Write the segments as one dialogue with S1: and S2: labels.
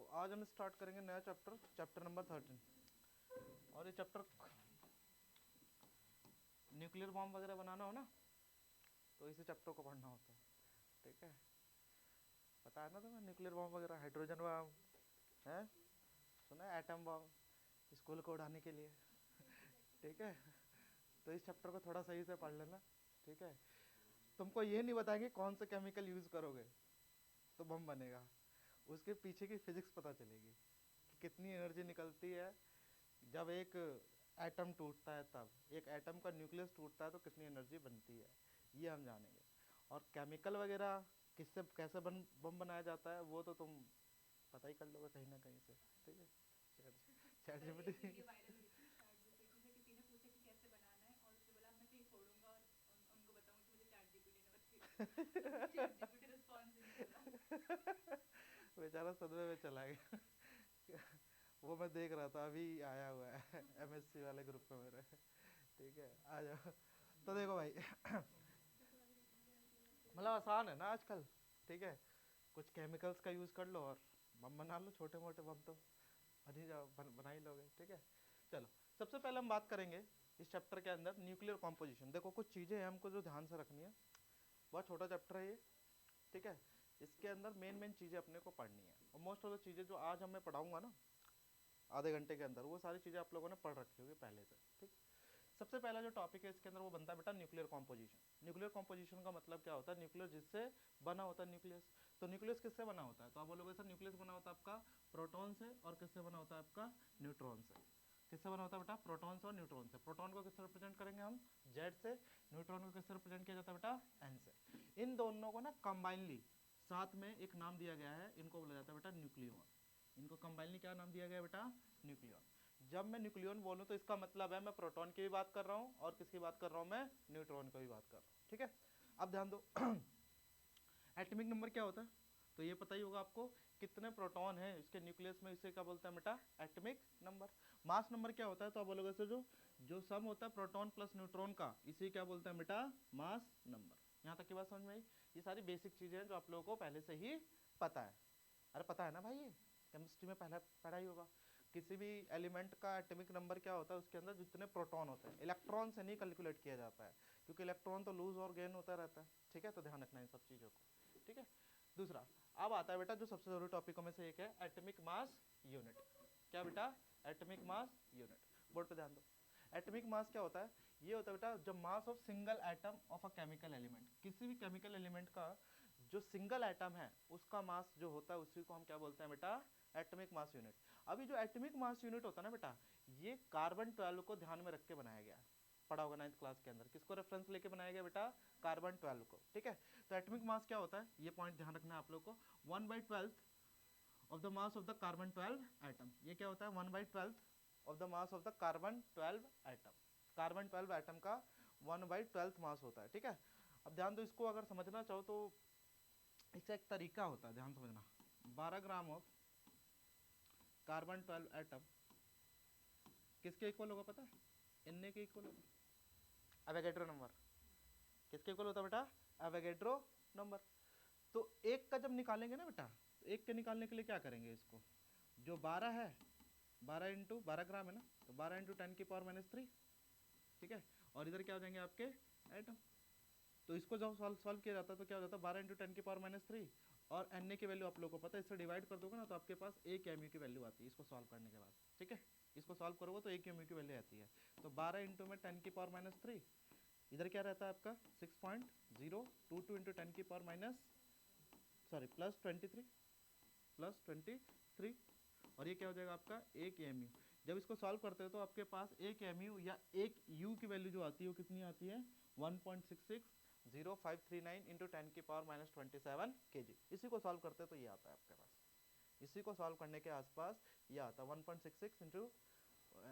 S1: आज हम स्टार्ट करेंगे नया चैप्टर, चैप्टर नंबर 13। और ये चैप्टर न्यूक्लियर बॉम्ब वगैरह बनाना हो ना तो इसी चैप्टर को पढ़ना होता है, ठीक है। पता है ना तुम्हें न्यूक्लियर बॉम्ब वगैरह, हाइड्रोजन बॉम्ब है, सुना है, एटम बॉम्ब, स्कूल को उड़ाने के लिए, ठीक है। तो इस चैप्टर को थोड़ा सही से पढ़ लेना, ठीक है। तुमको ये नहीं बताएंगे कौन सा केमिकल यूज करोगे तो बम बनेगा, उसके पीछे की फिजिक्स पता चलेगी कि कितनी एनर्जी निकलती है जब एक एटम टूटता है, तब एक एटम का न्यूक्लियस टूटता है तो कितनी एनर्जी बनती है, ये हम जानेंगे। और केमिकल वगैरह किससे कैसे बम बनाया जाता है वो तो तुम पता ही कर लोगे कहीं ना कहीं से, ठीक है। चैट जीपीटी बेचारा सदमे में चला गया। वो मैं देख रहा था, अभी आया हुआ है एमएससी वाले ग्रुप में मेरे, ठीक है। आ जाओ। तो देखो भाई, मतलब आसान है ना आजकल, ठीक है। कुछ केमिकल्स का यूज़ कर लो और बम बना लो, छोटे मोटे बम तो बन ही जाओ, बना ही लोगे, ठीक है। चलो, सबसे पहले हम बात करेंगे इस चैप्टर के अंदर न्यूक्लियर कॉम्पोजिशन। देखो कुछ चीज़ें हैं हमको जो ध्यान से रखनी है, बहुत छोटा चैप्टर है ये, ठीक है। इसके अंदर मेन चीज़ें अपने को पढ़नी है, और मोस्ट ऑफ द चीज़ें जो आज हमें पढ़ाऊंगा ना आधे घंटे के अंदर, वो सारी चीज़ें आप लोगों ने पढ़ रखी होगी पहले से, ठीक। सबसे पहला जो टॉपिक है इसके अंदर वो बनता है बेटा न्यूक्लियर कॉम्पोजिशन। न्यूक्लियर कॉम्पोजिशन का मतलब क्या होता है, न्यूक्लियर जिससे बना होता है न्यूक्लियस। तो न्यूक्लियस किससे बना होता है, तो आप बोलोगे सर न्यूक्लियस बना होता है आपका प्रोटॉन से, और किससे बना होता है आपका न्यूट्रॉन से। किससे बना होता है बेटा, प्रोटॉन से और न्यूट्रॉन से। प्रोटॉन को किससे रिप्रेजेंट करेंगे हम, जेड से, न्यूट्रॉन को किससे रिप्रेजेंट किया जाता है बेटा, एन से। इन दोनों को ना कंबाइनली साथ में एक नाम दिया गया है, इनको बोला जाता है बेटा न्यूक्लियॉन। इनको कंबाइनली क्या नाम दिया गया बेटा, न्यूक्लियॉन। जब मैं न्यूक्लियॉन बोलूं तो इसका मतलब है मैं प्रोटॉन की भी बात कर रहा हूं और किसकी बात कर रहा हूं, मैं न्यूट्रॉन की भी बात कर रहा हूं, ठीक है। अब ध्यान दो एटॉमिक नंबर क्या होता है, तो ये पता ही होगा आपको, कितने प्रोटॉन है इसके न्यूक्लियस में, इसे क्या बोलते हैं बेटा, एटॉमिक नंबर। मास नंबर क्या होता है, तो आप बोलोगे सर जो सम होता है प्रोटॉन प्लस न्यूट्रॉन का, इसे क्या बोलते हैं बेटा, मास नंबर। यहाँ तक की बात समझ में आई। ये सारी बेसिक चीजें हैं जो आप लोगों को पहले से ही पता है। अरे पता है ना भाई, ये केमिस्ट्री में पहला पढ़ा ही होगा। किसी भी एलिमेंट का एटॉमिक नंबर क्या होता है, उसके अंदर जितने प्रोटॉन होते हैं, इलेक्ट्रॉन से नहीं कैलकुलेट किया जाता है, क्योंकि इलेक्ट्रॉन तो लूज और गेन होता रहता है, ठीक है। तो ध्यान रखना इन सब चीज़ों को, ठीक है। दूसरा, अब आता है बेटा जो सबसे जरूरी टॉपिकों में से एक है, एटॉमिक मास यूनिट। क्या बेटा, एटॉमिक मास यूनिट। बोर्ड पे ध्यान दो। एटॉमिक मास क्या होता है, ये होता है बेटा जब mass of single atom of a chemical element, किसी भी केमिकल एलिमेंट का जो सिंगल एटम है उसका मास जो होता है उसी को हम क्या बोलते हैं बेटा, एटॉमिक मास यूनिट। अभी जो एटॉमिक मास यूनिट होता है ना बेटा, ये कार्बन 12 को ध्यान में रख के बनाया गया है। पढ़ा होगा 9th क्लास के अंदर, किसको रेफरेंस लेके बनाया गया बेटा, कार्बन 12 को, ठीक है। तो एटॉमिक मास क्या होता है, ये पॉइंट ध्यान रखना है आप लोग को, 1/12 of the mass of the carbon 12 atom. ये क्या होता है, 1/12 of the mass of the carbon 12 atom. Carbon 12 atom का 1/12 मास होता है, ठीक है। अब ध्यान दो, इसको अगर समझना चाहो तो इसका एक तरीका होता है, ध्यान समझना। 12 ग्राम ऑफ कार्बन 12 एटम किसके इक्वल होगा पता है, एन के इक्वल होगा, एवोगैड्रो नंबर। किसके इक्वल होता है बेटा, एवोगैड्रो नंबर। तो एक का जब निकालेंगे ना बेटा, तो एक के निकालने के लिए क्या करेंगे, इसको जो 12 है, 12 इंटू 12 ग्राम है ना, तो 12 इंटू 10⁻³ ठीक है। और इधर क्या हो जाएंगे आपके एटम। तो इसको जब सॉल्व किया जाता है तो क्या हो जाता है, 12 इंटू 10⁻³ और एन की वैल्यू आप लोगों को पता है, इससे डिवाइड कर दोगे ना तो आपके पास 1 mu की वैल्यू आती है इसको सॉल्व करने के बाद, ठीक है। इसको सॉल्व करोगे तो 1 mu की वैल्यू आती है। तो 12 इंटू में 10⁻³ इधर क्या रहता है आपका 6.022 इंटू 10 प्लस 23 और ये क्या हो जाएगा आपका 1 mu। जब इसको सॉल्व करते हो तो आपके पास 1 mu या 1 u की वैल्यू जो आती है वो कितनी आती है, 1.660539 इंटू 10⁻27 kg। इसी को सॉल्व करते हो तो ये आता है आपके पास, इसी को सॉल्व करने के आसपास ये आता है 1.66 इंटू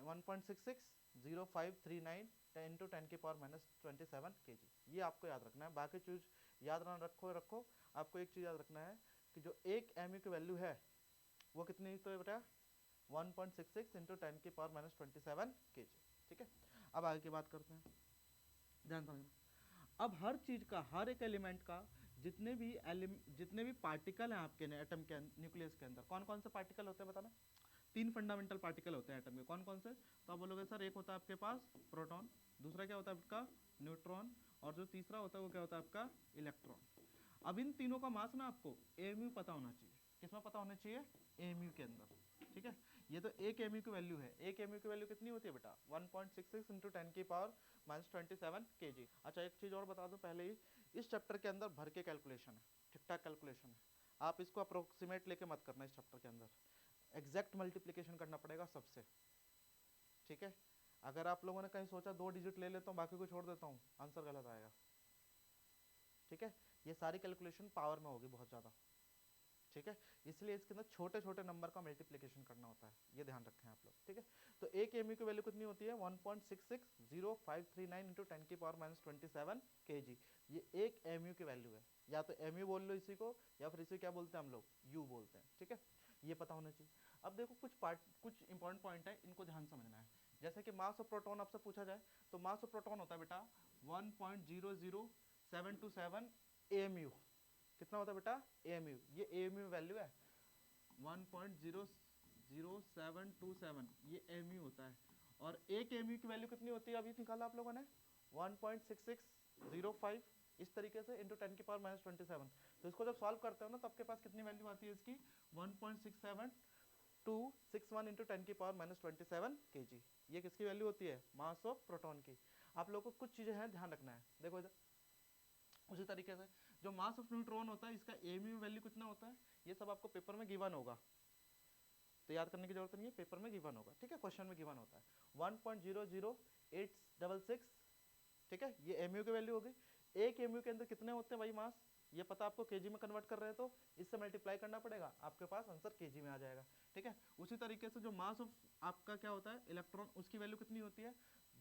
S1: 1.660539 इंटू 10⁻27 kg। ये आपको याद रखना है, बाकी चीज याद ना रखो, आपको एक चीज याद रखना है कि जो 1 mu की वैल्यू है वो कितनी तो है बेटा, 1.66 इंटू 10⁻27 kg, ठीक है। अब आगे की बात करते हैं, ध्यान समझना। अब हर चीज का, हर एक एलिमेंट का जितने भी पार्टिकल हैं आपके एटम के न्यूक्लियस के अंदर, कौन कौन से पार्टिकल होते हैं बताना? 3 फंडामेंटल पार्टिकल होते हैं एटम के, कौन कौन से? तो आप बोलोगे सर एक होता है आपके पास प्रोटॉन, दूसरा क्या होता है आपका न्यूट्रॉन, और जो तीसरा होता है वो क्या होता है आपका इलेक्ट्रॉन। अब इन तीनों का मास ना आपको एमयू पता होना चाहिए। किसमें पता होना चाहिए? एमयू के अंदर, ठीक है। ये तो एक एमयू की वैल्यू है। एक एमयू की वैल्यू कितनी होती है बेटा? 1.66 इंटू 10 की पावर -27 kg। अच्छा एक चीज़ और बता दूं पहले ही, इस चैप्टर के अंदर भर के कैलकुलेशन है, ठीक ठाक कैलकुलेशन है। आप इसको अप्रोक्सीमेट लेके मत करना, इस चैप्टर के अंदर एग्जैक्ट मल्टीप्लिकेशन करना पड़ेगा सबसे, ठीक है। अगर आप लोगों ने कहीं सोचा 2 डिजिट ले लेता हूँ बाकी को छोड़ देता हूँ, आंसर गलत आएगा, ठीक है। ये सारी कैलकुलेशन पावर में होगी बहुत ज़्यादा, ठीक है। इसलिए इसके अंदर छोटे छोटे नंबर का मल्टीप्लिकेशन करना होता है, ये ध्यान रखें आप लोग, ठीक है। तो एक एमयू की वैल्यू कितनी होती है? 1.660539 इंटू 10 की पावर -27 kg। ये एक एमयू की वैल्यू है। या तो एमयू बोल लो इसी को, या फिर इसे क्या बोलते हैं हम लोग? यू बोलते हैं, ठीक है। ये पता होना चाहिए। अब देखो कुछ इंपॉर्टेंट पॉइंट है, इनको ध्यान समझना है। जैसे कि मास ऑफ प्रोटॉन आपसे पूछा जाए, तो मास ऑफ प्रोटॉन होता है बेटा 1.00727 एमयू। कितना होता है बेटा? एमयू। ये एमयू वैल्यू है 1.00727, ये एमयू होता है। और एक एमयू की वैल्यू कितनी होती है? अभी निकाला आप लोगों ने 1.6605 इस तरीके से इंटू 10 की पावर -27। तो इसको जब सॉल्व करते हो ना, तो आपके पास कितनी वैल्यू आती है इसकी? 1.67261 इंटू 10 की पावर -27 kg। ये किसकी वैल्यू होती है? मास ऑफ प्रोटॉन की। आप लोगों को कुछ चीजें हैं ध्यान रखना है, देखो इधर। उसी तरीके से जो मास ऑफ न्यूट्रॉन होता है, इसका एमयू वैल्यू कितना होता है? ये सब आपको पेपर में गिवन होगा, तो याद करने की जरूरत नहीं है, पेपर में गिवन होगा, ठीक है। क्वेश्चन में गिवन होता है 1.00866, ठीक है। ये एमयू की वैल्यू होगी। एक एमयू के अंदर कितने होते हैं भाई मास? ये पता आपको केजी में कन्वर्ट कर रहे हैं, तो इससे मल्टीप्लाई करना पड़ेगा, आपके पास आंसर केजी में आ जाएगा, ठीक है। उसी तरीके से जो मास ऑफ आपका क्या होता है इलेक्ट्रॉन, उसकी वैल्यू कितनी होती है?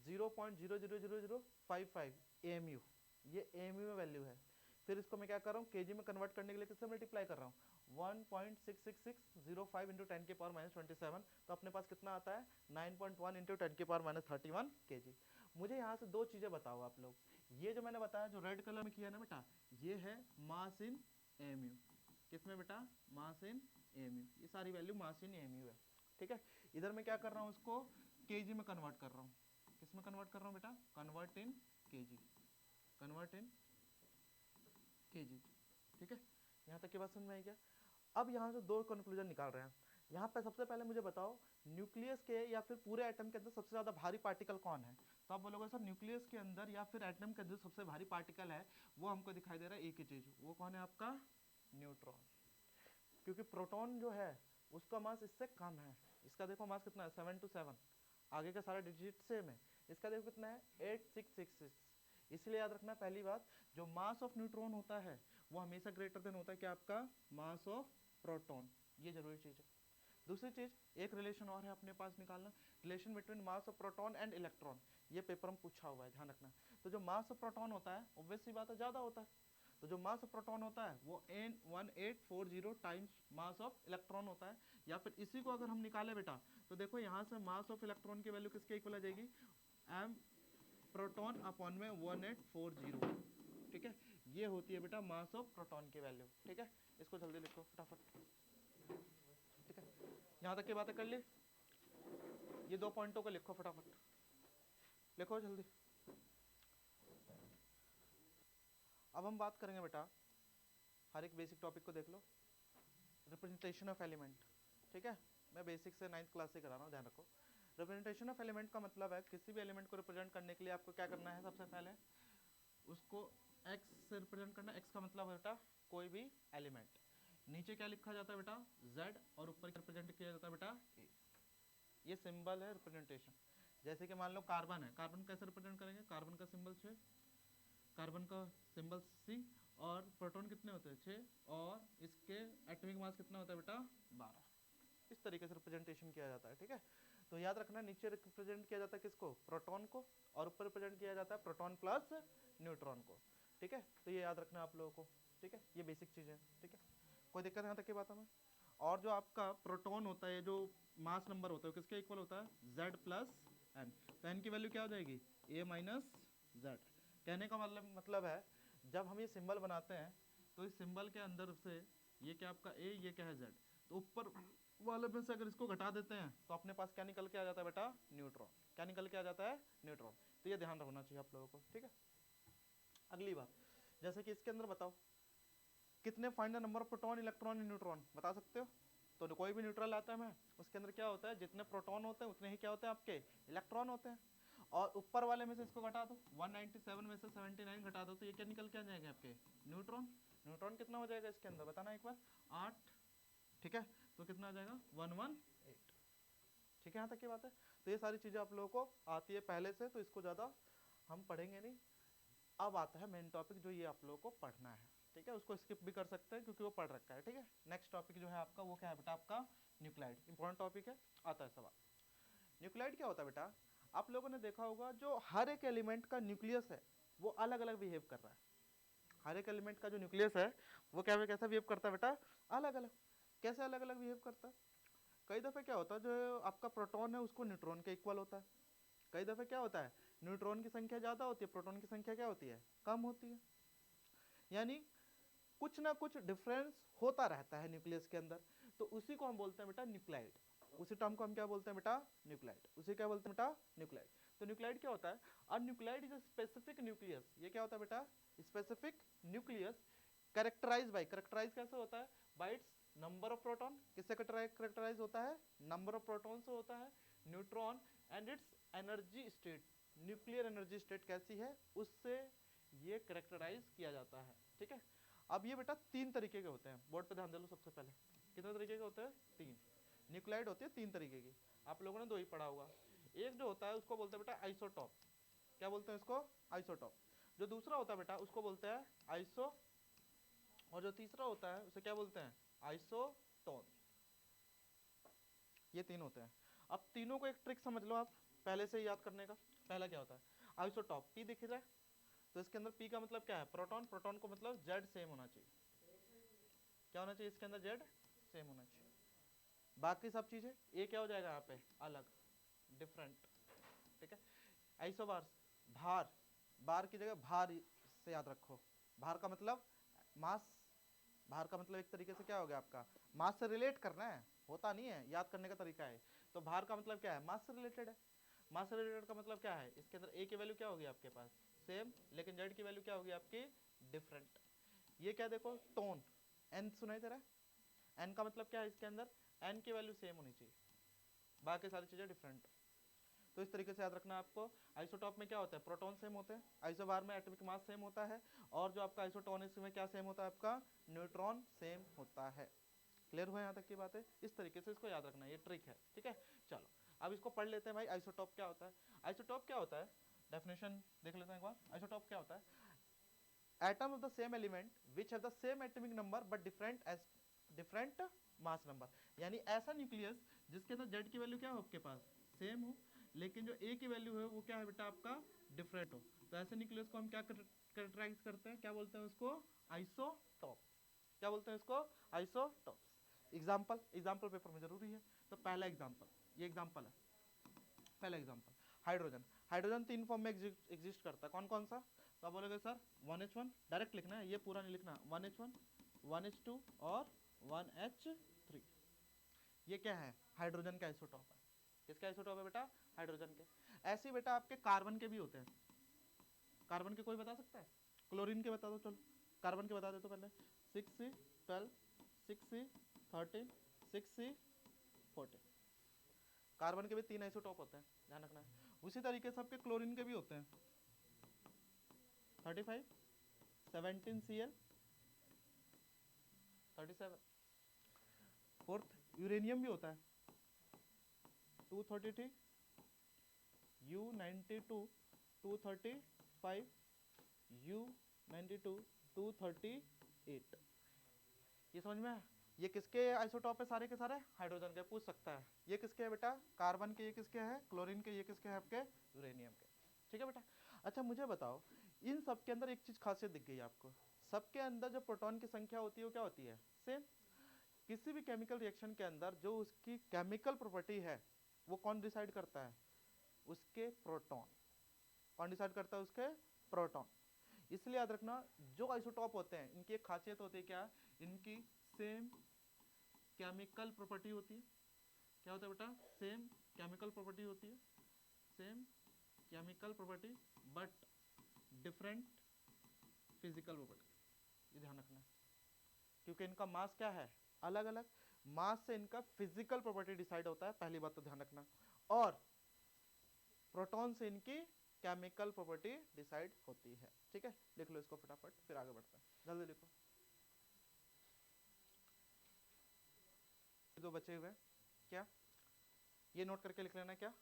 S1: 0.00055 एमयू। ये एमयू में वैल्यू है। फिर इसको मैं क्या कर रहा हूँ? केजी में कन्वर्ट करने के लिए किससे मल्टीप्लाई कर रहा हूँ? 1.66605 इंटू 10 की पावर -27। तो अपने पास कितना आता है? 9.1 इंटू 10 की पावर -31 kg। मुझे यहाँ से दो चीज़ें बताओ आप लोग। ये जो मैंने बताया, जो रेड कलर में किया ना बेटा, ये है मास इन एमयू। किसमें बेटा? मास इन एमयू। ये सारी वैल्यू मास इन एमयू है, ठीक है। इधर मैं क्या कर रहा हूँ? उसको केजी में कन्वर्ट कर रहा हूँ। किस में कन्वर्ट कर रहा हूँ बेटा? Convert in KG, convert in KG, ठीक है। यहाँ तक की बात समझ में आई क्या? अब यहाँ से दो कंक्लूजन निकाल रहे हैं। यहाँ पे सबसे पहले मुझे बताओ, न्यूक्लियस के या फिर पूरे एटम के अंदर सबसे ज़्यादा भारी पार्टिकल कौन है? तो आप बोलोगे सर न्यूक्लियस के अंदर या फिर एटम के अंदर सबसे भारी पार्टिकल है, वो हमको दिखाई दे रहा है एक ही चीज़, वो कौन है आपका? न्यूट्रॉन। क्योंकि प्रोटॉन जो है उसका मास इससे कम है। इसका देखो मास कितना है? 727। आगे का सारा डिजिट सेम है। इसका देखो कितना है? 8666। इसलिए याद रखना पहली बात, जो मास ऑफ न्यूट्रॉन होता है वो हमेशा ग्रेटर देन होता है क्या? आपका मास ऑफ प्रोटॉन। ये जरूरी चीज़ है। दूसरी चीज़, एक रिलेशन और है अपने पास निकालना, relation between mass of proton and electron. ये पेपर में पूछा हुआ है, ध्यान रखना। तो जो मास ऑफ प्रोटॉन होता है ऑब्वियस सी बात है ज़्यादा होता है, तो जो मास ऑफ प्रोटॉन होता है वो n1840 times mass of electron होता है। या फिर इसी को अगर हम निकाले बेटा, तो देखो यहाँ से मास ऑफ इलेक्ट्रॉन की वैल्यू किसके इक्वल आ जाएगी? m प्रोटॉन अपॉन में 1840, ठीक है। ये होती है बेटा मास ऑफ प्रोटॉन की वैल्यू, ठीक है। इसको जल्दी लिखो फटाफट, ठीक है। यहाँ तक की बातें कर ली। ये दो पॉइंटों को लिखो फटाफट, लिखो जल्दी। अब हम बात करेंगे बेटा, हर एक बेसिक टॉपिक को देख लो, रिप्रेजेंटेशन ऑफ एलिमेंट, ठीक है। मैं बेसिक से 9th क्लास से करा रहा हूँ, ध्यान रखो। रिप्रेजेंटेशन ऑफ एलिमेंट का मतलब है किसी भी एलिमेंट को रिप्रेजेंट करने के लिए आपको क्या करना है? सबसे पहले उसको x से रिप्रेजेंट करना। x का मतलब है बेटा कोई भी एलिमेंट। नीचे क्या लिखा जाता है बेटा? z, और ऊपर रिप्रेजेंट किया जाता है बेटा a। ये सिंबल है रिप्रेजेंटेशन। जैसे कि मान लो कार्बन है, कार्बन कैसे रिप्रेजेंट करेंगे? कार्बन का सिंबल 6, कार्बन का सिंबल C, और प्रोटॉन कितने होते हैं? 6, और इसके एटॉमिक मास कितना होता है बेटा? 12। इस तरीके से रिप्रेजेंटेशन किया जाता है, ठीक है। तो याद रखना, नीचे रिप्रेजेंट किया जाता है किसको? प्रोटॉन को, और ऊपर रिप्रेजेंट किया जाता है प्रोटॉन प्लस न्यूट्रॉन को, ठीक है। तो ये याद रखना आप लोगों को, ठीक है। ये बेसिक चीज़ है, ठीक है। कोई दिक्कत यहाँ तक की बातों में? और जो आपका प्रोटॉन होता है, जो मास नंबर होता है, किसके इक्वल होता है? Z plus N. तो एन की वैल्यू क्या हो जाएगी? A minus Z। कहने का मतलब है, जब हम ये सिंबल बनाते हैं तो इस सिंबल के अंदर से ये क्या आपका ए, ये क्या है जेड, तो ऊपर वाले में से अगर इसको घटा देते हैं तो अपने पास क्या निकल के आ जाता है बेटा, न्यूट्रॉन। क्या निकल के आ जाता है, न्यूट्रॉन। तो ये ध्यान रखना चाहिए आप लोगों को, ठीक है। अगली बात, जैसे कि इसके अंदर बताओ कितने find the number of proton, electron and neutron, बता सकते हो? तो कोई भी न्यूट्रल आता है मैं, उसके अंदर क्या होता है, जितने प्रोटॉन होते हैं उतने ही क्या होते हैं आपके इलेक्ट्रॉन होते हैं। और ऊपर वाले में से इसको घटा दो, 197 में से 79 घटा दो, तो ये क्या निकल के आ जाएंगे आपके, न्यूट्रॉन। न्यूट्रॉन कितना हो जाएगा इसके अंदर, बताना एक बार, 8, ठीक है। तो कितना आ जाएगा, 118, ठीक है। यहाँ तक की बात है। तो ये सारी चीज़ें आप लोगों को आती है पहले से, तो इसको ज़्यादा हम पढ़ेंगे नहीं। अब आता है मेन टॉपिक जो ये आप लोगों को पढ़ना है, ठीक है। उसको स्किप भी कर सकते हैं क्योंकि वो पढ़ रखा है, ठीक है। नेक्स्ट टॉपिक जो है आपका वो क्या है बेटा, आपका न्यूक्लाइड। इंपॉर्टेंट टॉपिक है, आता है सवाल। न्यूक्लाइड क्या होता है बेटा, आप लोगों ने देखा होगा जो हर एक एलिमेंट का न्यूक्लियस है वो अलग अलग बिहेव कर रहा है। हर एक एलिमेंट का जो न्यूक्लियस है वो क्या कैसा बिहेव करता है बेटा, अलग अलग। कैसे अलग अलग बिहेव करता है? कई दफ़े क्या होता है जो आपका प्रोटॉन है उसको न्यूट्रॉन के इक्वल होता है। कई दफ़े क्या होता है, न्यूट्रॉन की संख्या ज़्यादा होती है, प्रोटॉन की संख्या क्या होती है, कम होती है। यानी कुछ ना कुछ डिफरेंस होता रहता है न्यूक्लियस के अंदर, तो उसी को हम बोलते हैं बेटा न्यूक्लाइड। उसी टर्म को हम क्या बोलते हैं बेटा, न्यूक्लाइड। उसे क्या बोलते हैं बेटा, न्यूक्लाइड। तो न्यूक्लाइड क्या होता है, और nuclide is a specific nucleus. ये क्या होता है बेटा, specific nucleus characterize by, characterize कैसे होता है, by its number of proton. किससे कैरेक्टराइज होता है, नंबर ऑफ प्रोटॉन से होता है, neutron, and its energy state, nuclear energy state कैसी है उससे ये कैरेक्टराइज किया जाता है, ठीक है। अब ये बेटा तीन तरीके के होते हैं, बोर्ड पे ध्यान दे लो। सबसे पहले कितने तरीके के होते हैं, तीन। न्यूक्लाइड होती है तीन तरीके की, आप लोगों ने दो ही पढ़ा होगा। एक जो होता है उसको बोलते हैं बेटा आइसोटॉप, क्या बोलते हैं इसको, आइसोटॉप। जो दूसरा होता है बेटा उसको बोलते हैं आइसो, और जो तीसरा होता है उसे क्या बोलते हैं, आइसोटोन। ये तीन होते हैं। अब तीनों को एक ट्रिक समझ लो आप, पहले से याद करने का। पहला क्या होता है, आइसोटॉप, पी दिख रहा है, तो इसके अंदर पी का मतलब क्या है, प्रोटॉन। प्रोटॉन को मतलब जेड सेम होना चाहिए, क्या होना चाहिए इसके अंदर, जेड सेम होना चाहिए। बाकी सब चीजें ए क्या हो जाएगा यहाँ पे, अलग, डिफरेंट, ठीक है। आइसोबार्स, भार, बार की जगह भार से याद रखो। भार का मतलब मास, भार का मतलब एक तरीके से क्या हो गया आपका, मास से रिलेट करना है, होता नहीं है, याद करने का तरीका है। तो भार का मतलब क्या है, मास से रिलेटेड है। मास से रिलेटेड का मतलब क्या है, इसके अंदर ए की वैल्यू क्या होगी आपके पास, सेम, लेकिन जेड की वैल्यू क्या होगी आपकी, डिफरेंट। ये क्या देखो, टोन, एन सुनाई दे रहा है, एन का मतलब क्या है इसके अंदर, एन की वैल्यू सेम होनी चाहिए, बाकी सारी चीज़ें डिफरेंट। तो इस तरीके से याद रखना आपको। आइसोटॉप में क्या होता है, प्रोटॉन सेम होते हैं, आइसोबार में एटॉमिक मास सेम होता है, और जो आपका आइसोटोनिक में क्या सेम होता है आपका, न्यूट्रॉन सेम होता है। क्लियर हुआ यहाँ तक की बात है? इस तरीके से इसको याद रखना, ये ट्रिक है, ठीक है। चलो अब इसको पढ़ लेते हैं भाई, आइसोटॉप क्या होता है। आइसोटॉप क्या होता है, डेफिनेशन देख लेते हैं एक बार। आइसोटॉप क्या होता है, atom of the same element which have the same atomic number but different mass number. यानी ऐसा न्यूक्लियस जिसके अंदर जेड की वैल्यू क्या हो आपके पास, सेम हो, लेकिन जो ए की वैल्यू है वो क्या है बेटा आपका, डिफरेंट हो। तो ऐसे न्यूक्लियस को हम क्या कैरेक्टराइज करते हैं, क्या बोलते हैं उसको, आइसोटॉप। क्या बोलते हैं इसको, आइसोटॉप। एग्जाम्पल, एग्जाम्पल पेपर में जरूरी है। तो पहला एग्जाम्पल, ये एग्जाम्पल है, पहला एग्जाम्पल, हाइड्रोजन। हाइड्रोजन तीन फॉर्म में एग्जिस्ट करता है, कौन कौन सा? तो आप बोलोगे सर 1H1, डायरेक्ट लिखना है, ये पूरा नहीं लिखना, 1H1, 1H2 और 1H3। ये क्या है, हाइड्रोजन का आइसोटॉप है। किसका आइसोटॉप है बेटा, हाइड्रोजन के। ऐसे बेटा आपके कार्बन के भी होते हैं। कार्बन के कोई बता सकता है, क्लोरीन के बता दो, चलो कार्बन के बता दे तो पहले, 6C12, 6C13, 6C14। कार्बन के भी तीन आइसोटॉप होते हैं, ध्यान रखना है। उसी तरीके से आपके क्लोरीन के भी होते हैं, 35, 17Cl, 37। फोर्थ यूरेनियम भी होता है, 233, U92, 235, U92, 238। ये समझ में है? ये किसके आइसोटॉप है, सारे के सारे हाइड्रोजन के। पूछ सकता है ये किसके है बेटा, कार्बन के, ये किसके है, क्लोरीन के, ये किसके है आपके, यूरेनियम के, ठीक है बेटा। अच्छा मुझे बताओ, इन सब के अंदर एक चीज खासियत दिख गई आपको, सबके अंदर जो प्रोटॉन की संख्या होती है वो क्या होती है, सेम। किसी भी केमिकल रिएक्शन के अंदर जो उसकी केमिकल प्रॉपर्टी है वो कौन डिसाइड करता है, उसके प्रोटॉन। कौन डिसाइड करता है, उसके प्रोटॉन। इसलिए याद रखना जो आइसोटॉप होते हैं इनकी एक खासियत होती है क्या, इनकी सेम केमिकल प्रॉपर्टी होती है। क्या होता है बेटा, सेम केमिकल प्रॉपर्टी होती है, same chemical property but different physical property. ये ध्यान रखना है क्योंकि इनका मास क्या है, अलग अलग, मास से इनका फिजिकल प्रॉपर्टी डिसाइड होता है, पहली बात तो ध्यान रखना। और प्रोटॉन से इनकी केमिकल प्रॉपर्टी डिसाइड होती है। ठीक है, लिख लो इसको फटाफट, फिर आगे बढ़ते हैं, जल्दी लिखो। दो बचे हुए क्या, ये नोट करके लिख लेना, क्या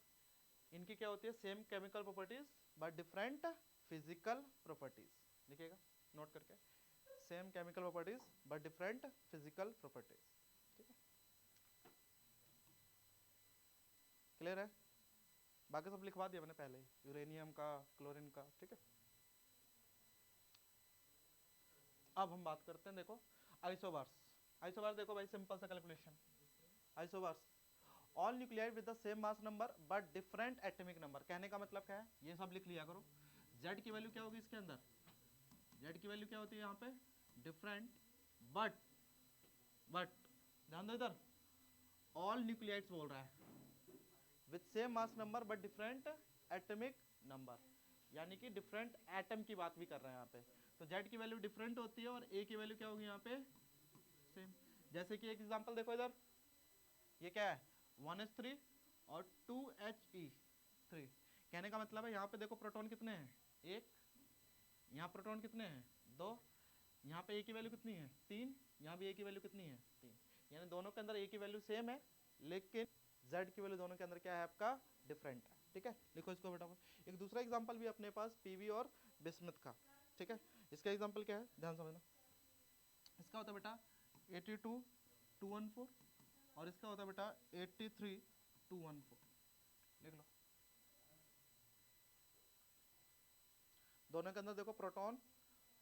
S1: इनकी क्या होती है, same chemical properties but different physical properties. लिखिएगा नोट करके, same chemical properties but different physical properties. ठीक है, क्लियर है, बाकी सब लिखवा दिया मैंने पहले ही, यूरेनियम का, क्लोरीन का। ठीक है, अब हम बात करते हैं, देखो आइसोबार्स। आइसोबार्स देखो भाई, सिंपल सा calculation, isobars all nuclide with the same mass number but different atomic number. कहने का मतलब क्या है, ये सब लिख लिया करो। Z की वैल्यू क्या होगी इसके अंदर, Z की वैल्यू क्या होती है यहाँ पे, डिफरेंट बट ध्यान दो इधर, ऑल न्यूक्लियाइड्स बोल रहा है with same mass number but different atomic number, यानी कि डिफरेंट एटम की बात भी कर रहे हैं यहाँ पे। तो Z की वैल्यू डिफरेंट होती है और A की वैल्यू क्या होगी यहाँ पे, सेम। जैसे कि एक एग्जांपल देखो इधर, ये क्या है 1s3 और 2he3। कहने का मतलब है यहाँ पे देखो प्रोटॉन कितने हैं, एक, यहाँ प्रोटॉन कितने हैं, दो, यहाँ पे A की वैल्यू कितनी है, 3, यहाँ भी A की वैल्यू कितनी है, 3। यानी दोनों के अंदर A की वैल्यू सेम है, लेकिन Z की वैल्यू दोनों के अंदर क्या है आपका, डिफरेंट है। ठीक है, लिखो इसको बेटा। एक दूसरा एग्जाम्पल भी अपने पास पीवी और बिस्मथ का। ठीक है, इसका एग्जाम्पल क्या है, ध्यान समझना। इसका होता है बेटा 82,214 और इसका होता है बेटा 83,214। लिख लो, दोनों के अंदर देखो प्रोटॉन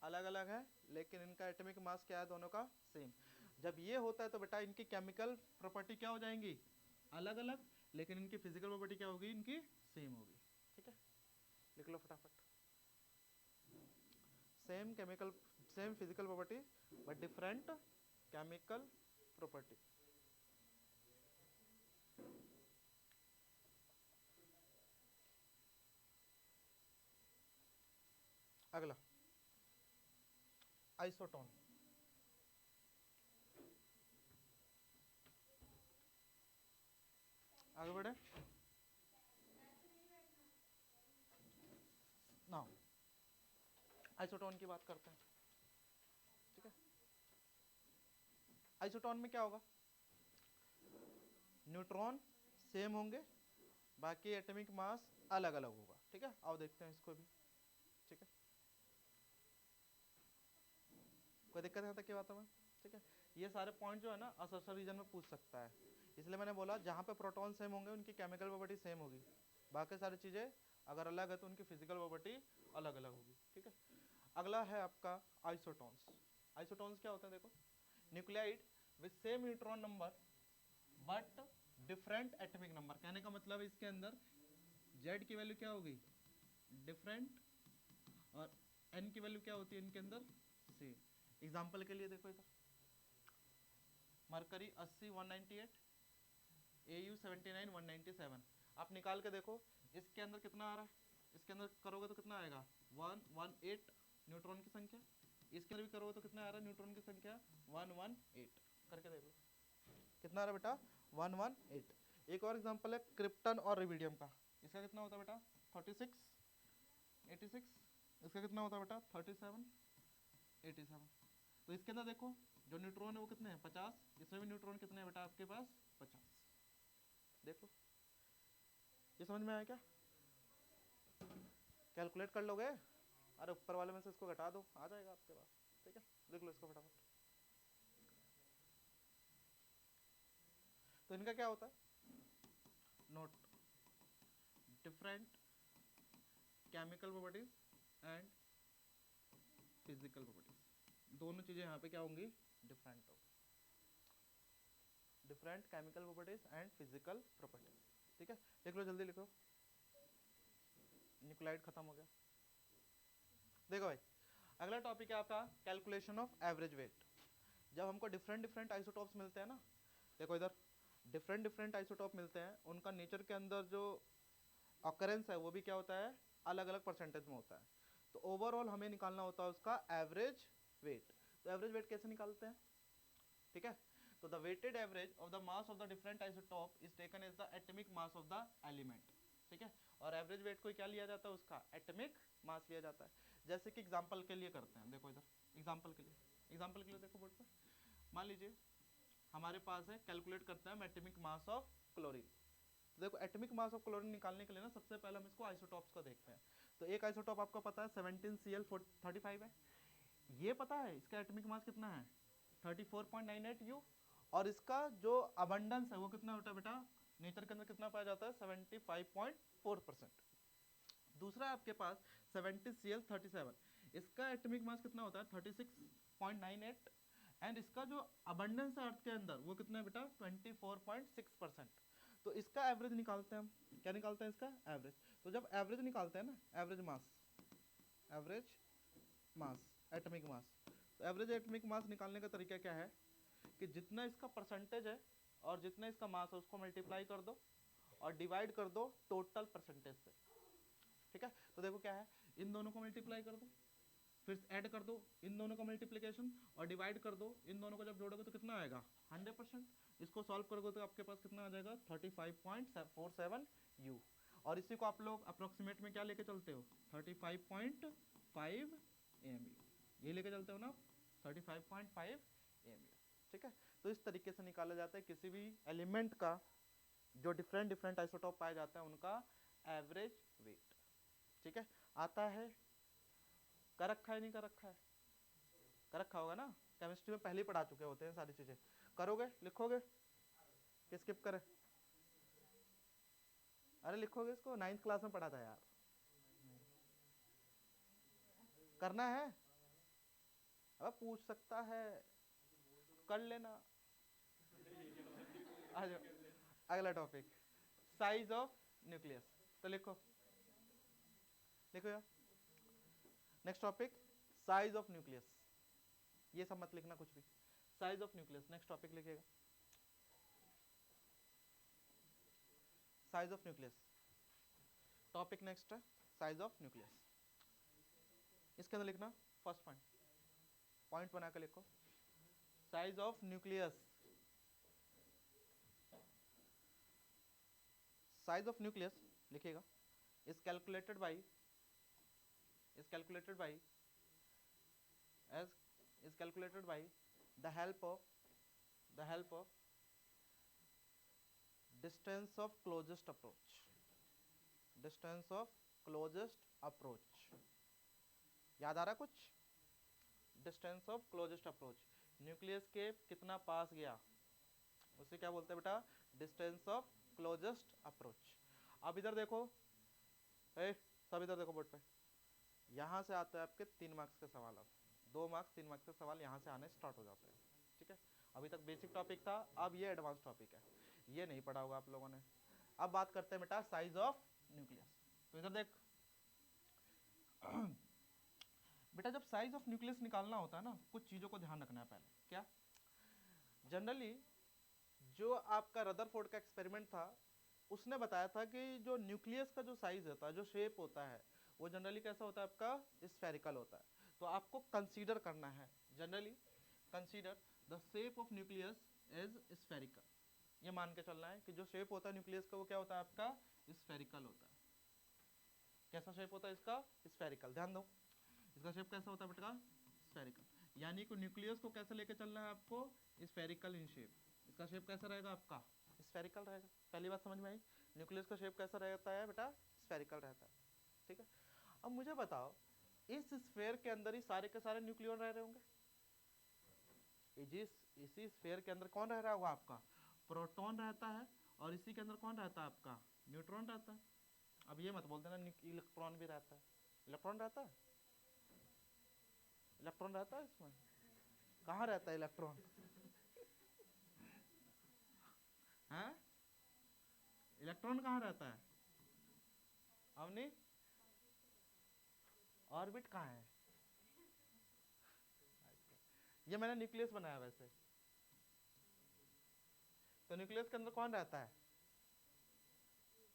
S1: अलग अलग है, लेकिन इनका एटॉमिक मास क्या है, दोनों का सेम। जब ये होता है तो बेटा इनकी केमिकल प्रॉपर्टी क्या हो जाएंगी, अलग अलग, लेकिन इनकी फिजिकल प्रॉपर्टी क्या होगी, इनकी सेम होगी। ठीक है, लिख लो फटाफट, same chemical, same physical property but different chemical property. अगला आइसोटोन। आगे बढ़े ना, आइसोटोन की बात करते हैं। ठीक है, आइसोटोन में क्या होगा, न्यूट्रॉन सेम होंगे, बाकी एटॉमिक मास अलग अलग होगा। ठीक है, आओ देखते हैं इसको भी। ठीक है, कोई दिक्कत है तक की बातों में। ठीक है, ये सारे पॉइंट जो है ना असर्शन रीजन में पूछ सकता है, इसलिए मैंने बोला जहाँ पे प्रोटॉन सेम होंगे उनकी केमिकल प्रॉपर्टी सेम होगी, बाकी सारी चीज़ें अगर अलग है तो उनकी फिजिकल प्रॉपर्टी अलग अलग होगी। ठीक है, अगला है आपका आइसोटोन्स। आइसोटोन्स क्या होता है, देखो nuclide with same neutron number but different atomic number. कहने का मतलब है इसके अंदर Z की वैल्यू क्या होगी, डिफरेंट, और N की वैल्यू क्या होती है इनके अंदर, सेम। एग्जाम्पल के लिए देखो इधर, मरकरी 80 198, AU 79 197। आप निकाल के देखो इसके अंदर कितना आ रहा है, इसके अंदर करोगे तो कितना आएगा 118 न्यूट्रॉन की संख्या, इसके अंदर भी करोगे तो कितना आ रहा है न्यूट्रॉन की संख्या 118। करके देख लो कितना आ रहा है बेटा 118। एक और एग्जांपल है क्रिप्टन और रिविडियम का, इसका कितना होता है बेटा 36 86, इसका कितना होता है बेटा 37 87। तो इसके अंदर देखो जो न्यूट्रॉन है वो कितने हैं 50, इसमें भी न्यूट्रॉन कितने हैं बेटा आपके पास 50। देखो ये समझ में आया क्या, कैलकुलेट कर लोगे, अरे ऊपर वाले में से इसको घटा दो आ जाएगा आपके पास। ठीक है, लिख लो इसको फटाफट। तो इनका क्या होता है, note different chemical properties and physical properties, दोनों चीजें यहाँ पे क्या होंगी, डिफरेंट होगी, different chemical properties and physical properties. ठीक है, लिख लो जल्दी लिखो, न्यूक्लाइड खत्म हो गया। देखो भाई अगला टॉपिक है आपका कैलकुलेशन ऑफ एवरेज वेट। जब हमको डिफरेंट डिफरेंट आइसोटॉप्स मिलते हैं ना, देखो इधर डिफरेंट डिफरेंट आइसोटॉप मिलते हैं, उनका नेचर के अंदर जो ऑकरेंस है वो भी क्या होता है, अलग अलग परसेंटेज में होता है। तो ओवरऑल हमें निकालना होता है उसका एवरेज वेट। तो एवरेज वेट कैसे निकालते हैं, ठीक है। तो the weighted average of the mass of the different isotope is taken as the atomic mass of the element, ठीक है। और एवरेज वेट को क्या लिया जाता है, उसका एटॉमिक मास लिया जाता है। जैसे कि एग्जांपल के लिए करते हैं, देखो इधर एग्जांपल के लिए देखो बोर्ड पर, मान लीजिए हमारे पास है, कैलकुलेट करते हैं एटॉमिक मास ऑफ क्लोरीन। देखो एटॉमिक मास ऑफ क्लोरीन निकालने के लिए ना सबसे पहले हम इसको आइसोटॉप्स को देखते हैं। तो एक आइसोटॉप आपको पता है 17Cl35 है, ये पता है इसका एटॉमिक मास कितना है 34.98 U, और इसका जो अबंडेंस है वो कितना होता है बेटा, नेचर के अंदर कितना पाया जाता है 75.4%। दूसरा आपके पास 70Cl37, इसका एटॉमिक मास कितना होता है 36.98, एंड इसका जो अबंडेंस है अर्थ के अंदर वो कितना है बेटा 24.6%। तो इसका एवरेज निकालते हैं हम, क्या निकालते हैं इसका एवरेज। तो जब एवरेज निकालते हैं ना, एवरेज मास एटॉमिक मास, तो एवरेज एटॉमिक मास निकालने का तरीका क्या है कि जितना इसका परसेंटेज है और जितना इसका मास है उसको मल्टीप्लाई कर दो और डिवाइड कर दो टोटल परसेंटेज से, ठीक है। तो देखो क्या है, इन दोनों को मल्टीप्लाई कर दो, फिर ऐड कर दो इन दोनों का मल्टीप्लिकेशन और डिवाइड कर दो, इन दोनों को जब जोड़ोगे तो कितना आएगा 100%। इसको सॉल्व करोगे तो आपके पास कितना आ जाएगा 35.47 U, और इसी को आप लोग अप्रोक्सीमेट में क्या लेके चलते हो 35.5 AMU, ये लेके चलते हो ना 35.5 AMU, ठीक है। तो इस तरीके से निकाला जाता है किसी भी एलिमेंट का जो डिफरेंट डिफरेंट आइसोटॉप पाए जाते हैं उनका एवरेज वेट, ठीक है। आता है, कर रखा है नहीं कर रखा है, कर रखा होगा ना, केमिस्ट्री में पहले ही पढ़ा चुके होते हैं सारी चीजें। करोगे, लिखोगे कि स्किप करें, अरे लिखोगे इसको, 9th क्लास में पढ़ा था यार, करना है, अब पूछ सकता है, कर लेना। आ जाओ अगला टॉपिक, साइज ऑफ न्यूक्लियस। तो लिखो यार, next topic size of nucleus, ये सब मत लिखना कुछ भी, size of nucleus next topic लिखिएगा, size of nucleus topic next है, साइज ऑफ न्यूक्लियस। इसके अंदर लिखना फर्स्ट पॉइंट बना कर लिखो, size of nucleus. Size of nucleus लिखिएगा, is calculated by the help of distance of closest approach, याद आ रहा कुछ, distance of closest approach, nucleus के कितना पास गया उसे क्या बोलते हैं बेटा, डिस्टेंस ऑफ क्लोजेस्ट अप्रोच। अब इधर देखो, सब इधर देखो बोर्ड पे, यहाँ से आते हैं आपके 3 मार्क्स के सवाल, अब 2 मार्क्स 3 मार्क्स के सवाल यहाँ से आने स्टार्ट हो जाते हैं, ठीक है। अभी तक बेसिक टॉपिक था, अब ये एडवांस टॉपिक है, ये नहीं पढ़ा होगा आप लोगों ने। अब बात करते हैं बेटा साइज ऑफ न्यूक्लियस। तो इधर देख बेटा, जब साइज ऑफ न्यूक्लियस निकालना होता है ना, कुछ चीज़ों को ध्यान रखना है पहले। क्या, जनरली जो आपका रदरफोर्ड का एक्सपेरिमेंट था उसने बताया था कि जो न्यूक्लियस का जो साइज होता है, जो शेप होता है, वो जनरली कैसा होता है आपका स्फेरिकल होता है। तो आपको कंसीडर करना है, generally consider the shape of nucleus as spherical, ये मान के चलना है कि जो शेप होता है न्यूक्लियस का वो क्या होता है आपका स्फेरिकल होता है। कैसा शेप होता है इसका, स्फेरिकल। ध्यान दो, इसका शेप कैसा होता है बेटा, स्फेरिकल, यानी कि न्यूक्लियस को कैसे लेके चलना है आपको, स्फेरिकल इन शेप। इसका शेप कैसा रहेगा आपका, स्फेरिकल रहेगा। पहली बात समझ में आई, न्यूक्लियस का शेप कैसा रहता है बेटा, स्फेरिकल रहता है, ठीक है। अब मुझे बताओ, इस स्फेयर के अंदर ही सारे के सारे न्यूक्लियन रह रहे होंगे, इसी स्फेयर के अंदर कौन रह रहा होगा आपका, प्रोटॉन रहता है, और इसी के अंदर कौन रहता है आपका, न्यूट्रॉन रहता है। अब ये मत बोल देना इलेक्ट्रॉन भी रहता है, इलेक्ट्रॉन रहता है, इलेक्ट्रॉन रहता है इसमें, कहाँ रहता है इलेक्ट्रॉन है, इलेक्ट्रॉन कहाँ रहता है, अवनी ऑर्बिट कहाँ है, ये मैंने न्यूक्लियस बनाया वैसे। तो न्यूक्लियस के अंदर कौन रहता है?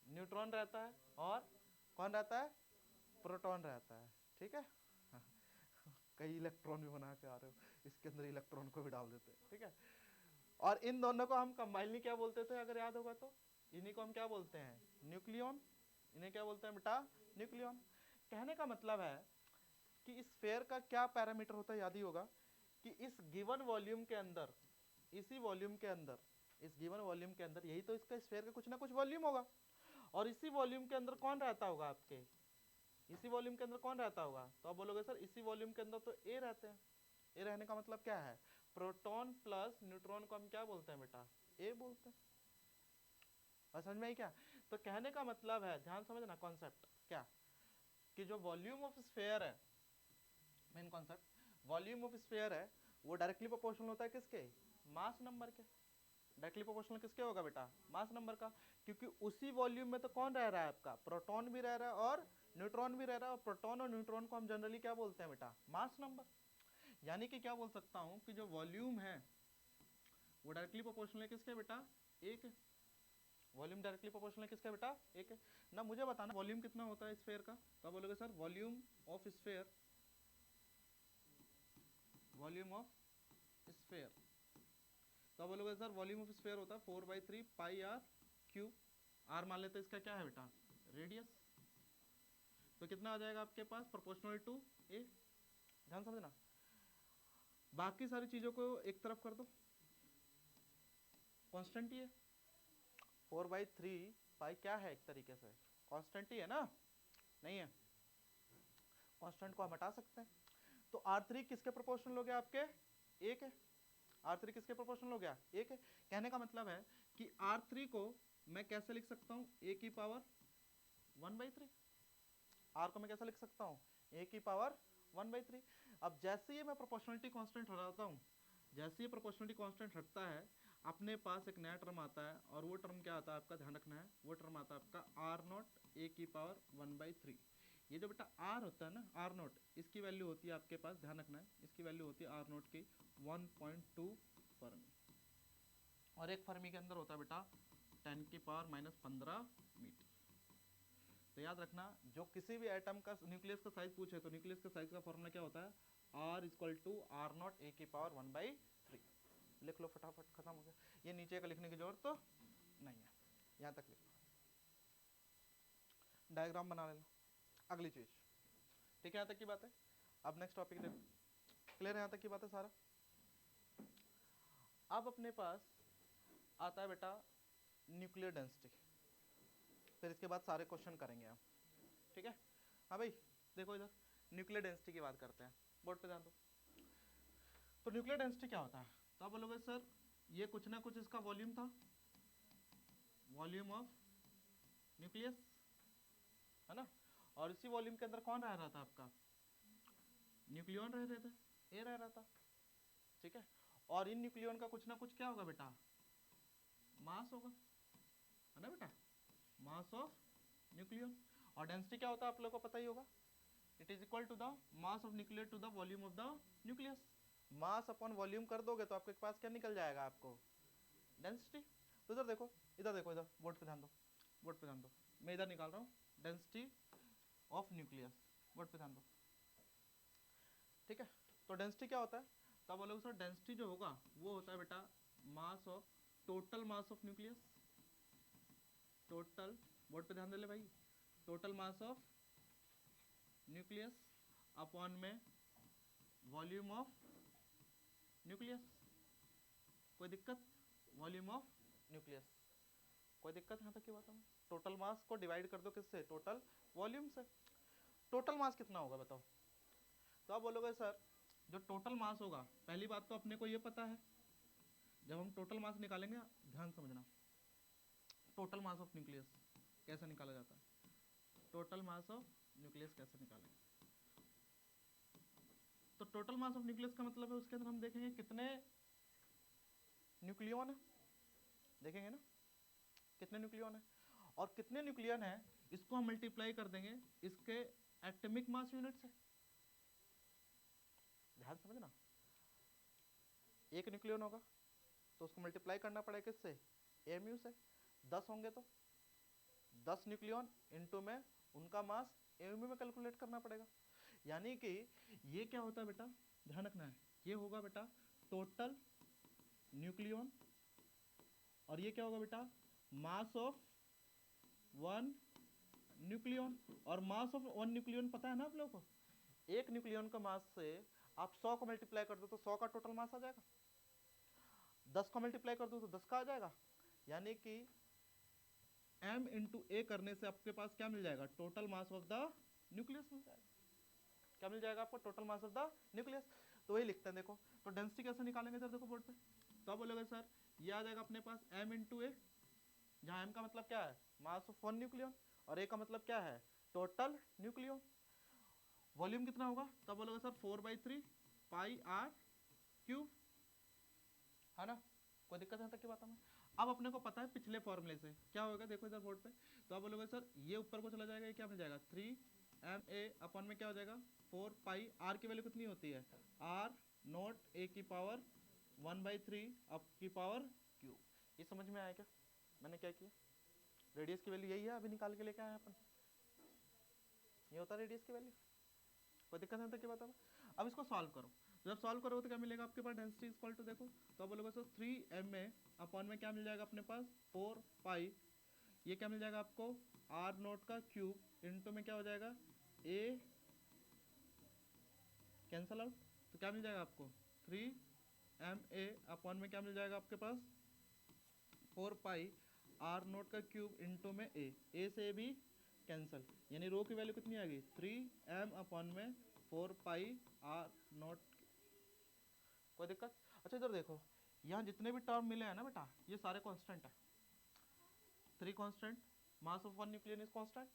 S1: न्यूट्रॉन रहता है। और कौन रहता है? प्रोटॉन रहता है। ठीक है। हाँ। कई इलेक्ट्रॉन भी बना के आ रहे हो, इसके अंदर इलेक्ट्रॉन को भी डाल देते हैं। ठीक है। और इन दोनों को हम कंबाइनली क्या बोलते थे, अगर याद होगा तो? इन्हीं को हम क्या बोलते हैं? न्यूक्लियन। इन्हें क्या बोलते हैं बेटा? न्यूक्लियन। कहने का मतलब है कि इस स्फीयर का क्या पैरामीटर होता है, याद ही होगा कि इस गिवन वॉल्यूम के अंदर, इसी वॉल्यूम के अंदर, इस गिवन वॉल्यूम के अंदर, यही तो इसका स्फीयर का कुछ ना कुछ वॉल्यूम होगा। और इसी वॉल्यूम के अंदर कौन रहता होगा आपके? इसी वॉल्यूम के अंदर कौन रहता होगा? तो आप बोलोगे सर इसी वॉल्यूम के अंदर तो ए रहते हैं। ए रहने का मतलब क्या है? प्रोटॉन प्लस न्यूट्रॉन को हम क्या बोलते हैं बेटा? ए बोलते हैं। और समझ में आई क्या? तो कहने का मतलब है, ध्यान समझना कॉन्सेप्ट क्या, कि जो वॉल्यूम ऑफ स्फीयर है, main concept, volume of sphere है वो डायरेक्टली प्रोपोर्शनल होता है किसके? मास नंबर के। डायरेक्टली प्रोपोर्शनल किसके होगा बेटा? मास नंबर का। क्योंकि उसी वॉल्यूम में तो कौन रह रहा है आपका? प्रोटॉन भी रह रहा है और न्यूट्रॉन भी रह रहा है। और प्रोटॉन और न्यूट्रॉन को हम जनरली क्या बोलते हैं बेटा? Mass number. यानी कि क्या बोल सकता हूं कि जो वॉल्यूम है वो डायरेक्टली प्रोपोर्शनल है किसके बेटा? एक है। वॉल्यूम डायरेक्टली प्रोपोर्शनल है किसके बेटा? एक है ना। मुझे बताना वॉल्यूम कितना होता है स्फीयर का? तो बोलोगे sir volume of sphere, volume of sphere, तो बोलोगे सर वॉल्यूम ऑफ स्फीयर होता है 4/3 पाई आर क्यूब। आर मान लेते हैं इसका क्या है बेटा? रेडियस। तो कितना आ जाएगा आपके पास? प्रोपोर्शनल टू ए। ध्यान समझना। बाकी सारी चीजों को एक तरफ कर दो, कांस्टेंट ही है। 4/3 पाई क्या है? एक तरीके से कांस्टेंट ही है ना? नहीं है? कांस्टेंट को हम हटा सकते हैं। तो R3 किसके प्रोपोर्शनल हो गया आपके? एक है। R3 किसके प्रोपोर्शनल हो गया? एक है। कहने का मतलब है कि R3 को मैं कैसे लिख सकता हूं? a की पावर 1/3। R को मैं कैसे लिख सकता हूं? a की पावर 1/3। अब जैसे ही मैं प्रोपोर्शनलिटी कांस्टेंट हटाता हूं, जैसे ही प्रोपोर्शनलिटी कांस्टेंट हटता है, अपने पास एक नया टर्म आता है। और वो टर्म क्या आता है आपका? ध्यान रखना है, वो टर्म आता है आपका R0 a की पावर 1/3। ये जो बेटा R होता है ना, R0, इसकी वैल्यू होती है आपके पास, ध्यान रखना है, इसकी वैल्यू होती है R0 की 1.2 फर्मी। और एक फर्मी के अंदर होता है बेटा 10 की पावर -15 मीटर। तो याद रखना, जो किसी भी एटम का न्यूक्लियस का साइज पूछे तो न्यूक्लियस का साइज का फॉर्मूला क्या होता है? R = R0 a की पावर 1/3। लिख लो फटाफट, खत्म हो गया। ये नीचे का लिखने की जरूरत तो नहीं है, यहाँ तक लिख लो, डायग्राम बना लेना। अगली चीज, ठीक है, यहाँ तक की बात है। अब नेक्स्ट टॉपिक देखो, क्लियर है यहाँ तक की बात है सारा? अब अपने पास आता है बेटा न्यूक्लियर डेंसिटी। फिर इसके बाद सारे क्वेश्चन करेंगे हम, ठीक है? हाँ भाई देखो इधर, न्यूक्लियर डेंसिटी की बात करते हैं, बोर्ड पे ध्यान दो। तो न्यूक्लियर डेंसिटी क्या होता है? तो आप बोलोगे सर ये कुछ ना कुछ इसका वॉल्यूम था, वॉल्यूम ऑफ न्यूक्लियस, है ना? और इसी वॉल्यूम के अंदर कौन रह रहा था आपका? न्यूक्लियन रह रहे थे, ए रह रहा था, ठीक है? और इन न्यूक्लियन का कुछ ना कुछ क्या होगा बेटा? मास होगा, है ना बेटा? Mass of nucleon. और डेंसिटी क्या होता है आप लोगों को पता ही होगा, it is equal to the mass of nuclear to the volume of the nucleus. Mass upon volume कर दोगे तो आपके पास क्या निकल जाएगा आपको? डेंसिटी। तो इधर देखो, इधर देखो, इधर बोर्ड पे ध्यान दो, बोर्ड पे ध्यान दो, मैं इधर निकाल रहा हूँ डेंसिटी ऑफ न्यूक्लियस, बोर्ड पे ध्यान दो, ठीक है? तो डेंसिटी क्या होता है? तो आप बोलोगे सर डेंसिटी जो होगा वो होता है बेटा mass of, total mass of nucleus, total, board पे ध्यान दे ले भाई, total mass of nucleus upon में वॉल्यूम ऑफ न्यूक्लियस। कोई दिक्कत? वॉल्यूम ऑफ न्यूक्लियस, कोई दिक्कत यहाँ तक की बात है? टोटल मास को डिवाइड कर दो किससे? टोटल वॉल्यूम से। टोटल मास कितना होगा बताओ? तो आप बोलोगे सर जो टोटल मास होगा, पहली बात तो अपने को ये पता है, जब हम टोटल मास निकालेंगे, ध्यान समझना, टोटल मास ऑफ न्यूक्लियस कैसे निकाला जाता है? टोटल मास ऑफ न्यूक्लियस कैसे निकालेंगे? तो टोटल मास ऑफ न्यूक्लियस का मतलब है उसके अंदर हम देखेंगे कितने न्यूक्लियन है, देखेंगे ना कितने न्यूक्लियन है, और कितने न्यूक्लियन है इसको हम मल्टीप्लाई कर देंगे इसके एटॉमिक मास यूनिट से। ध्यान समझना, एक न्यूक्लियन होगा तो उसको मल्टीप्लाई करना पड़ेगा किससे, एमयू से। 10 होंगे तो 10 न्यूक्लियन इनटू में उनका मास एमयू में कैलकुलेट करना पड़ेगा। यानी कि ये क्या होता है बेटा, ध्यान रखना है, ये होगा बेटा टोटल न्यूक्लियन, और ये क्या होगा बेटा, मास ऑफ वन न्यूक्लियन। और मास ऑफ वन न्यूक्लियन पता है ना आप लोगों को, एक न्यूक्लियन का मास से आप 100 को मल्टीप्लाई कर दो तो 100 का टोटल मास आ जाएगा, 10 को मल्टीप्लाई कर दो तो 10 का आ जाएगा। यानी कि m इंटू ए करने से आपके पास क्या मिल जाएगा, total mass of the nucleus मिल जाएगा। क्या मिल जाएगा आपको, total mass of the nucleus. तो वही लिखते हैं, देखो तो डेंसिटी कैसे निकालेंगे सर, देखो बोर्ड पे तो आप बोलोगे सर ये आ जाएगा अपने पास m इंटू ए, जहाँ m का मतलब क्या है, मास ऑफ वन न्यूक्लियन, और a का मतलब क्या है, टोटल न्यूक्लियन। वॉल्यूम कितना होगा, तो आप बोलोगे सर 4/3 पाई आर क्यूब, है ना, कोई दिक्कत है तक की बात में। अब अपने को पता है पिछले फॉर्मूले से क्या होगा, देखो इधर बोर्ड पे, तो आप बोलोगे सर ये ऊपर को चला जाएगा, ये क्या मिल जाएगा 3ma अपॉन में क्या हो जाएगा 4 पाई, आर की वैल्यू कितनी होती है, आर नॉट ए की पावर 1/3 अप की पावर क्यूब। ये समझ में आया क्या, मैंने क्या किया, रेडियस की वैल्यू यही है, अभी निकाल के लेके आए अपन, ये होता है रेडियस की वैल्यू, कोई दिक्कत नहीं तक की बात है। अब इसको सॉल्व करो, जब सॉल्व करोगे तो क्या मिलेगा आपके पास, डेंसिटी इक्वल टू, देखो तो आप बोलोगे सर 3ma अपॉन में क्या मिल जाएगा अपने पास 4 पाई, ये क्या मिल जाएगा आपको आर नोट का क्यूब इनटू में क्या हो जाएगा ए, कैंसल आउट, तो क्या मिल जाएगा आपको 3ma अपॉन में क्या मिल जाएगा आपके पास 4 पाई आर नोट का क्यूब इनटू में ए से भी कैंसल, यानी रो की वैल्यू कितनी आ गई 3m अपॉन में 4 पाई आर नोट। कोई दिक्कत, अच्छा इधर देखो, यहाँ जितने भी टर्म मिले हैं ना बेटा ये सारे कांस्टेंट है, 3 constant, mass of one nucleon is constant,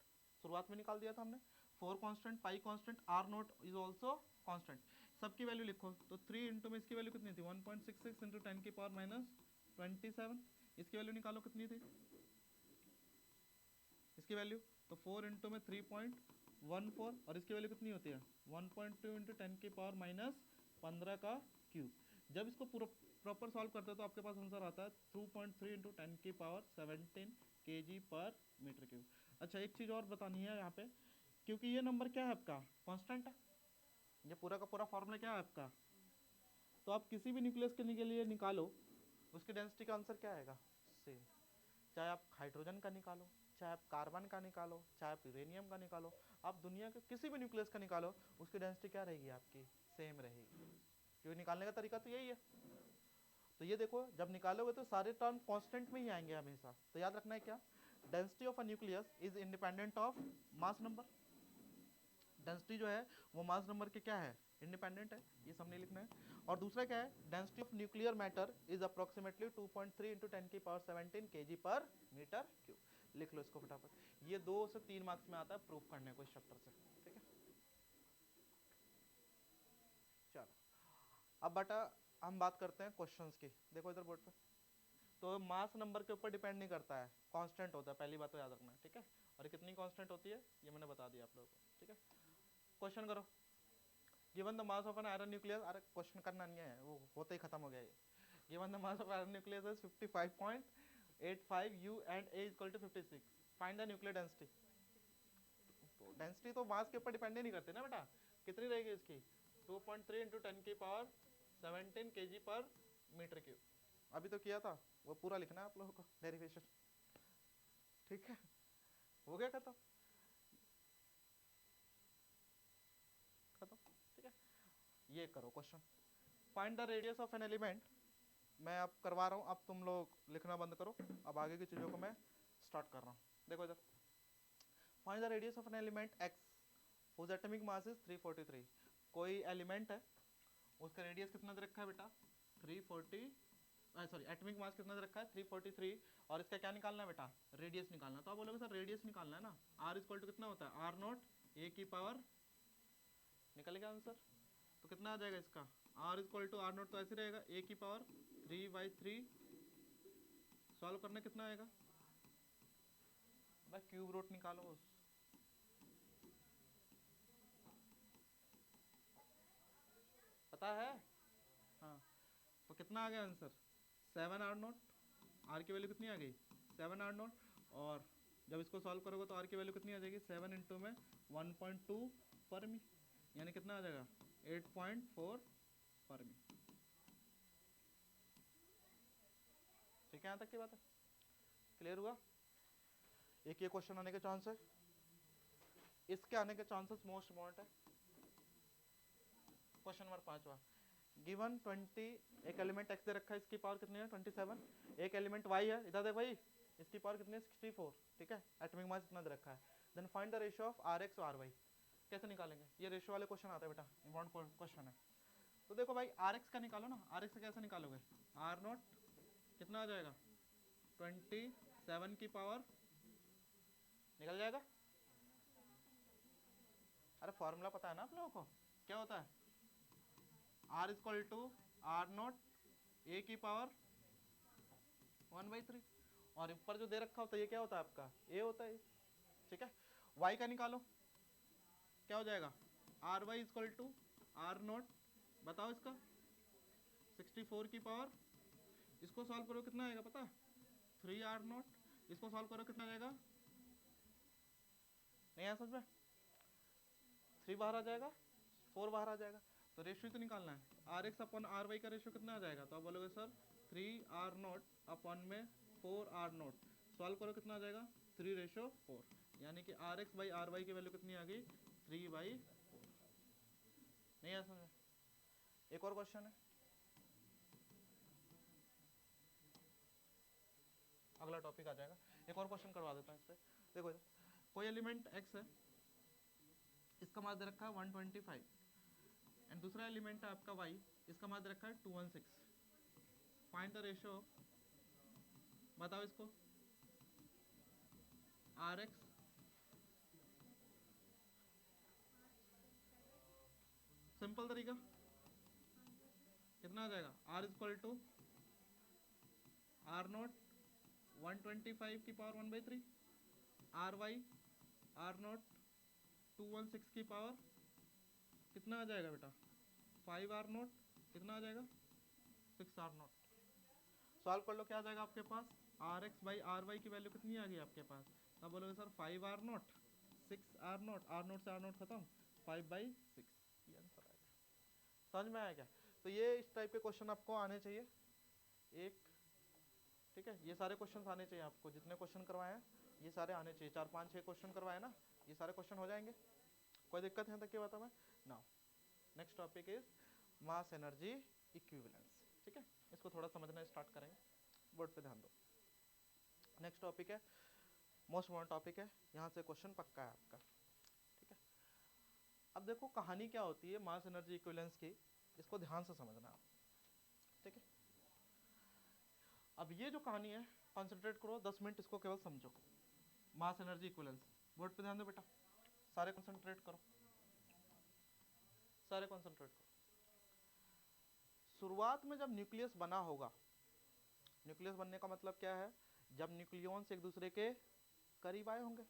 S1: शुरुआत में निकाल दिया था हमने, 4 constant, pi constant, R naught is also constant, सबकी वैल्यू लिखो, तो 3 इंटू में इसकी वैल्यू कितनी थी 1.66 इंटू 10 की पावर माइनस 27, इसकी वैल्यू निकालो कितनी थी इसकी वैल्यू, तो 4 इंटू में 3.14, और इसकी वैल्यू कितनी होती है 1.2 इंटू 10 की पावर माइनस 15 का क्यूब। जब इसको पूरा प्रॉपर सॉल्व करते हैं तो आपके पास आंसर आता है 2.3 इंटू 10 की पावर 17 kg पर मीटर क्यूब। अच्छा एक चीज़ और बतानी है यहाँ पे, क्योंकि ये नंबर क्या है आपका कांस्टेंट है, ये पूरा का पूरा फॉर्मूला क्या है आपका, तो आप किसी भी न्यूक्लियस के लिए निकालो उसकी डेंसिटी का आंसर क्या आएगा सेम, चाहे आप हाइड्रोजन का निकालो, चाहे आप कार्बन का निकालो, चाहे आप यूरेनियम का निकालो, आप दुनिया के किसी भी न्यूक्लियस का निकालो उसकी डेंसिटी क्या रहेगी आपकी, सेम रहेगी, क्योंकि निकालने का तरीका तो यही है। तो ये देखो जब निकालोगे तो सारे टर्म कांस्टेंट में ही आएंगे हमेशा, तो याद रखना है क्या, density of a nucleus is independent of mass number, density जो है वो मास नंबर के क्या है इंडिपेंडेंट है, ये सबने लिखना है। और दूसरा क्या है, density of nuclear matter is approximately 2.3 into 10 की पावर 17 kg पर मीटर क्यूब, लिख लो इसको फटाफट, ये 2 से 3 मार्क्स में आता है प्रूफ करने को इस चैप्टर से, ठीक है। चलो अब बेटा हम बात करते हैं क्वेश्चंस की, देखो इधर बोर्ड पे, तो मास नंबर के ऊपर डिपेंड नहीं करता है, कांस्टेंट होता है, पहली बात तो याद रखना है, ठीक है। और कितनी कांस्टेंट होती है ये मैंने बता दिया आप लोगों को, ठीक है। क्वेश्चन करो, given the mass of an iron nucleus, अरे क्वेश्चन करना नहीं है वो होते ही खत्म हो गया ये, given the mass of iron nucleus is 55.85 u and a is equal to 56, find the nuclear density. तो डेंसिटी तो मास के ऊपर डिपेंड नहीं करती ना बेटा, कितनी रहेगी इसकी 2.3 इंटू 10 की पावर 17 kg पर मीटर क्यूब, अभी तो किया था वो पूरा लिखना है आप लोगों को डेरिवेशन, ठीक है, हो गया खत्म खत्म, ठीक है। ये करो question, find the radius of an element, मैं अब करवा रहा हूँ, अब तुम लोग लिखना बंद करो, अब आगे की चीज़ों को मैं स्टार्ट कर रहा हूँ। देखो इधर, find the radius of an element x whose atomic mass is 343, कोई एलिमेंट है उसका रेडियस कितना दे रखा है बेटा 340, सॉरी एटॉमिक मास कितना दे रखा है 343, और इसका क्या निकालना है बेटा रेडियस निकालना, तो आप बोलोगे सर रेडियस निकालना है ना, r इक्वल टू कितना होता है r नॉट a की पावर, निकल गया आंसर, तो कितना आ जाएगा इसका r equal to r naught, तो ऐसे रहेगा a की पावर 3/3, सॉल्व करना कितना आएगा भाई, क्यूब रूट निकालो, पता है हाँ, तो कितना आ गया आंसर 7r0, आर की वैल्यू कितनी आ गई 7r0, और जब इसको सॉल्व करोगे तो आर की वैल्यू कितनी आ जाएगी 7 इंटू में 1.2 फर्मी, यानी कितना आ जाएगा 8.4 फर्मी। ठीक है, यहाँ तक की बात है, क्लियर हुआ। एक ये क्वेश्चन आने के चांस है, इसके आने के चांसेस मोस्ट इम्पोर्टेंट है। क्वेश्चन नंबर 5वां, गिवन 20, एक एलिमेंट x दे रखा है, इसकी पावर कितनी है 27, एक एलिमेंट y है, इधर देख भाई, इसकी पावर कितनी है 64, ठीक है, एटॉमिक मास इतना दे रखा है। Then find the ratio of rx और ry, कैसे निकालेंगे, ये रेशियो वाले क्वेश्चन आते हैं बेटा, इंपॉर्टेंट क्वेश्चन है। तो देखो भाई rx का निकालो ना, rx कैसे निकालोगे, r0 कितना आ जाएगा 27 की पावर, निकल जाएगा। अरे फॉर्मूला पता है ना आप लोगों को, क्या होता है r equal to r0 a की पावर 1/3, और ऊपर जो दे रखा होता है ये क्या होता है आपका a होता है, ठीक है। y का निकालो, क्या हो जाएगा ry इक्वल टू r0, बताओ इसका 64 की पावर, इसको सॉल्व करो कितना आएगा पता 3r0, इसको सॉल्व करो कितना आएगा, नहीं आया समझ में, 3 बाहर आ जाएगा 4 बाहर आ जाएगा, तो रेशियो तो निकालना है, rx अपॉन ry का रेशियो कितना आ जाएगा, तो आप बोलोगे सर 3r0 अपॉन में 4r0, सॉल्व करो कितना आ जाएगा 3:4, यानी कि rx बाई ry की वैल्यू कितनी आ गई 3/4। नहीं आया समझ। एक और क्वेश्चन है, अगला टॉपिक आ जाएगा, एक और क्वेश्चन करवा देता हूँ इस पे। देखो कोई एलिमेंट x है, इसका मास दे रखा है 125, एंड दूसरा एलिमेंट है आपका y, इसका मास दे रखा है 216, फाइंड द रेशियो, बताओ इसको rx, सिंपल तरीका कितना आ जाएगा r इक्वल टू r0 125 की पावर 1/3, ry r0 216 की पावर कितना आ जाएगा बेटा 5r0, कितना आ जाएगा 6r0, सॉल्व कर लो क्या आ जाएगा आपके पास, rx बाई ry की वैल्यू कितनी आ गई आपके पास, तब बोलोगे सर 5r0 6r0, r0 से r0 खत्म 5/6, ये आंसर आएगा। समझ में आया क्या, तो ये इस टाइप के क्वेश्चन आपको आने चाहिए एक, ठीक है, ये सारे क्वेश्चन आने चाहिए आपको, जितने क्वेश्चन करवाए हैं ये सारे आने चाहिए, 4 5 6 क्वेश्चन करवाए ना, ये सारे क्वेश्चन हो जाएंगे, कोई दिक्कत है तक की बात है। Now next topic is mass energy equivalence, ठीक है, इसको थोड़ा समझना स्टार्ट करेंगे, बोर्ड पे ध्यान दो। नेक्स्ट टॉपिक है मोस्ट इम्पोर्टेंट टॉपिक है, यहाँ से क्वेश्चन पक्का है आपका, ठीक है। अब देखो कहानी क्या होती है मास एनर्जी इक्विवेलेंस की, इसको ध्यान से समझना आप, ठीक है। अब ये जो कहानी है कॉन्सेंट्रेट करो 10 मिनट, इसको केवल समझो, मास एनर्जी इक्विवेलेंस, बोर्ड पे ध्यान दो बेटा, सारे कॉन्सेंट्रेट करो, सारे कॉन्सेंट्रेट करो। शुरुआत में जब न्यूक्लियस बना होगा, न्यूक्लियस बनने का मतलब क्या है, जब न्यूक्लियॉन्स एक दूसरे के करीब आए होंगे,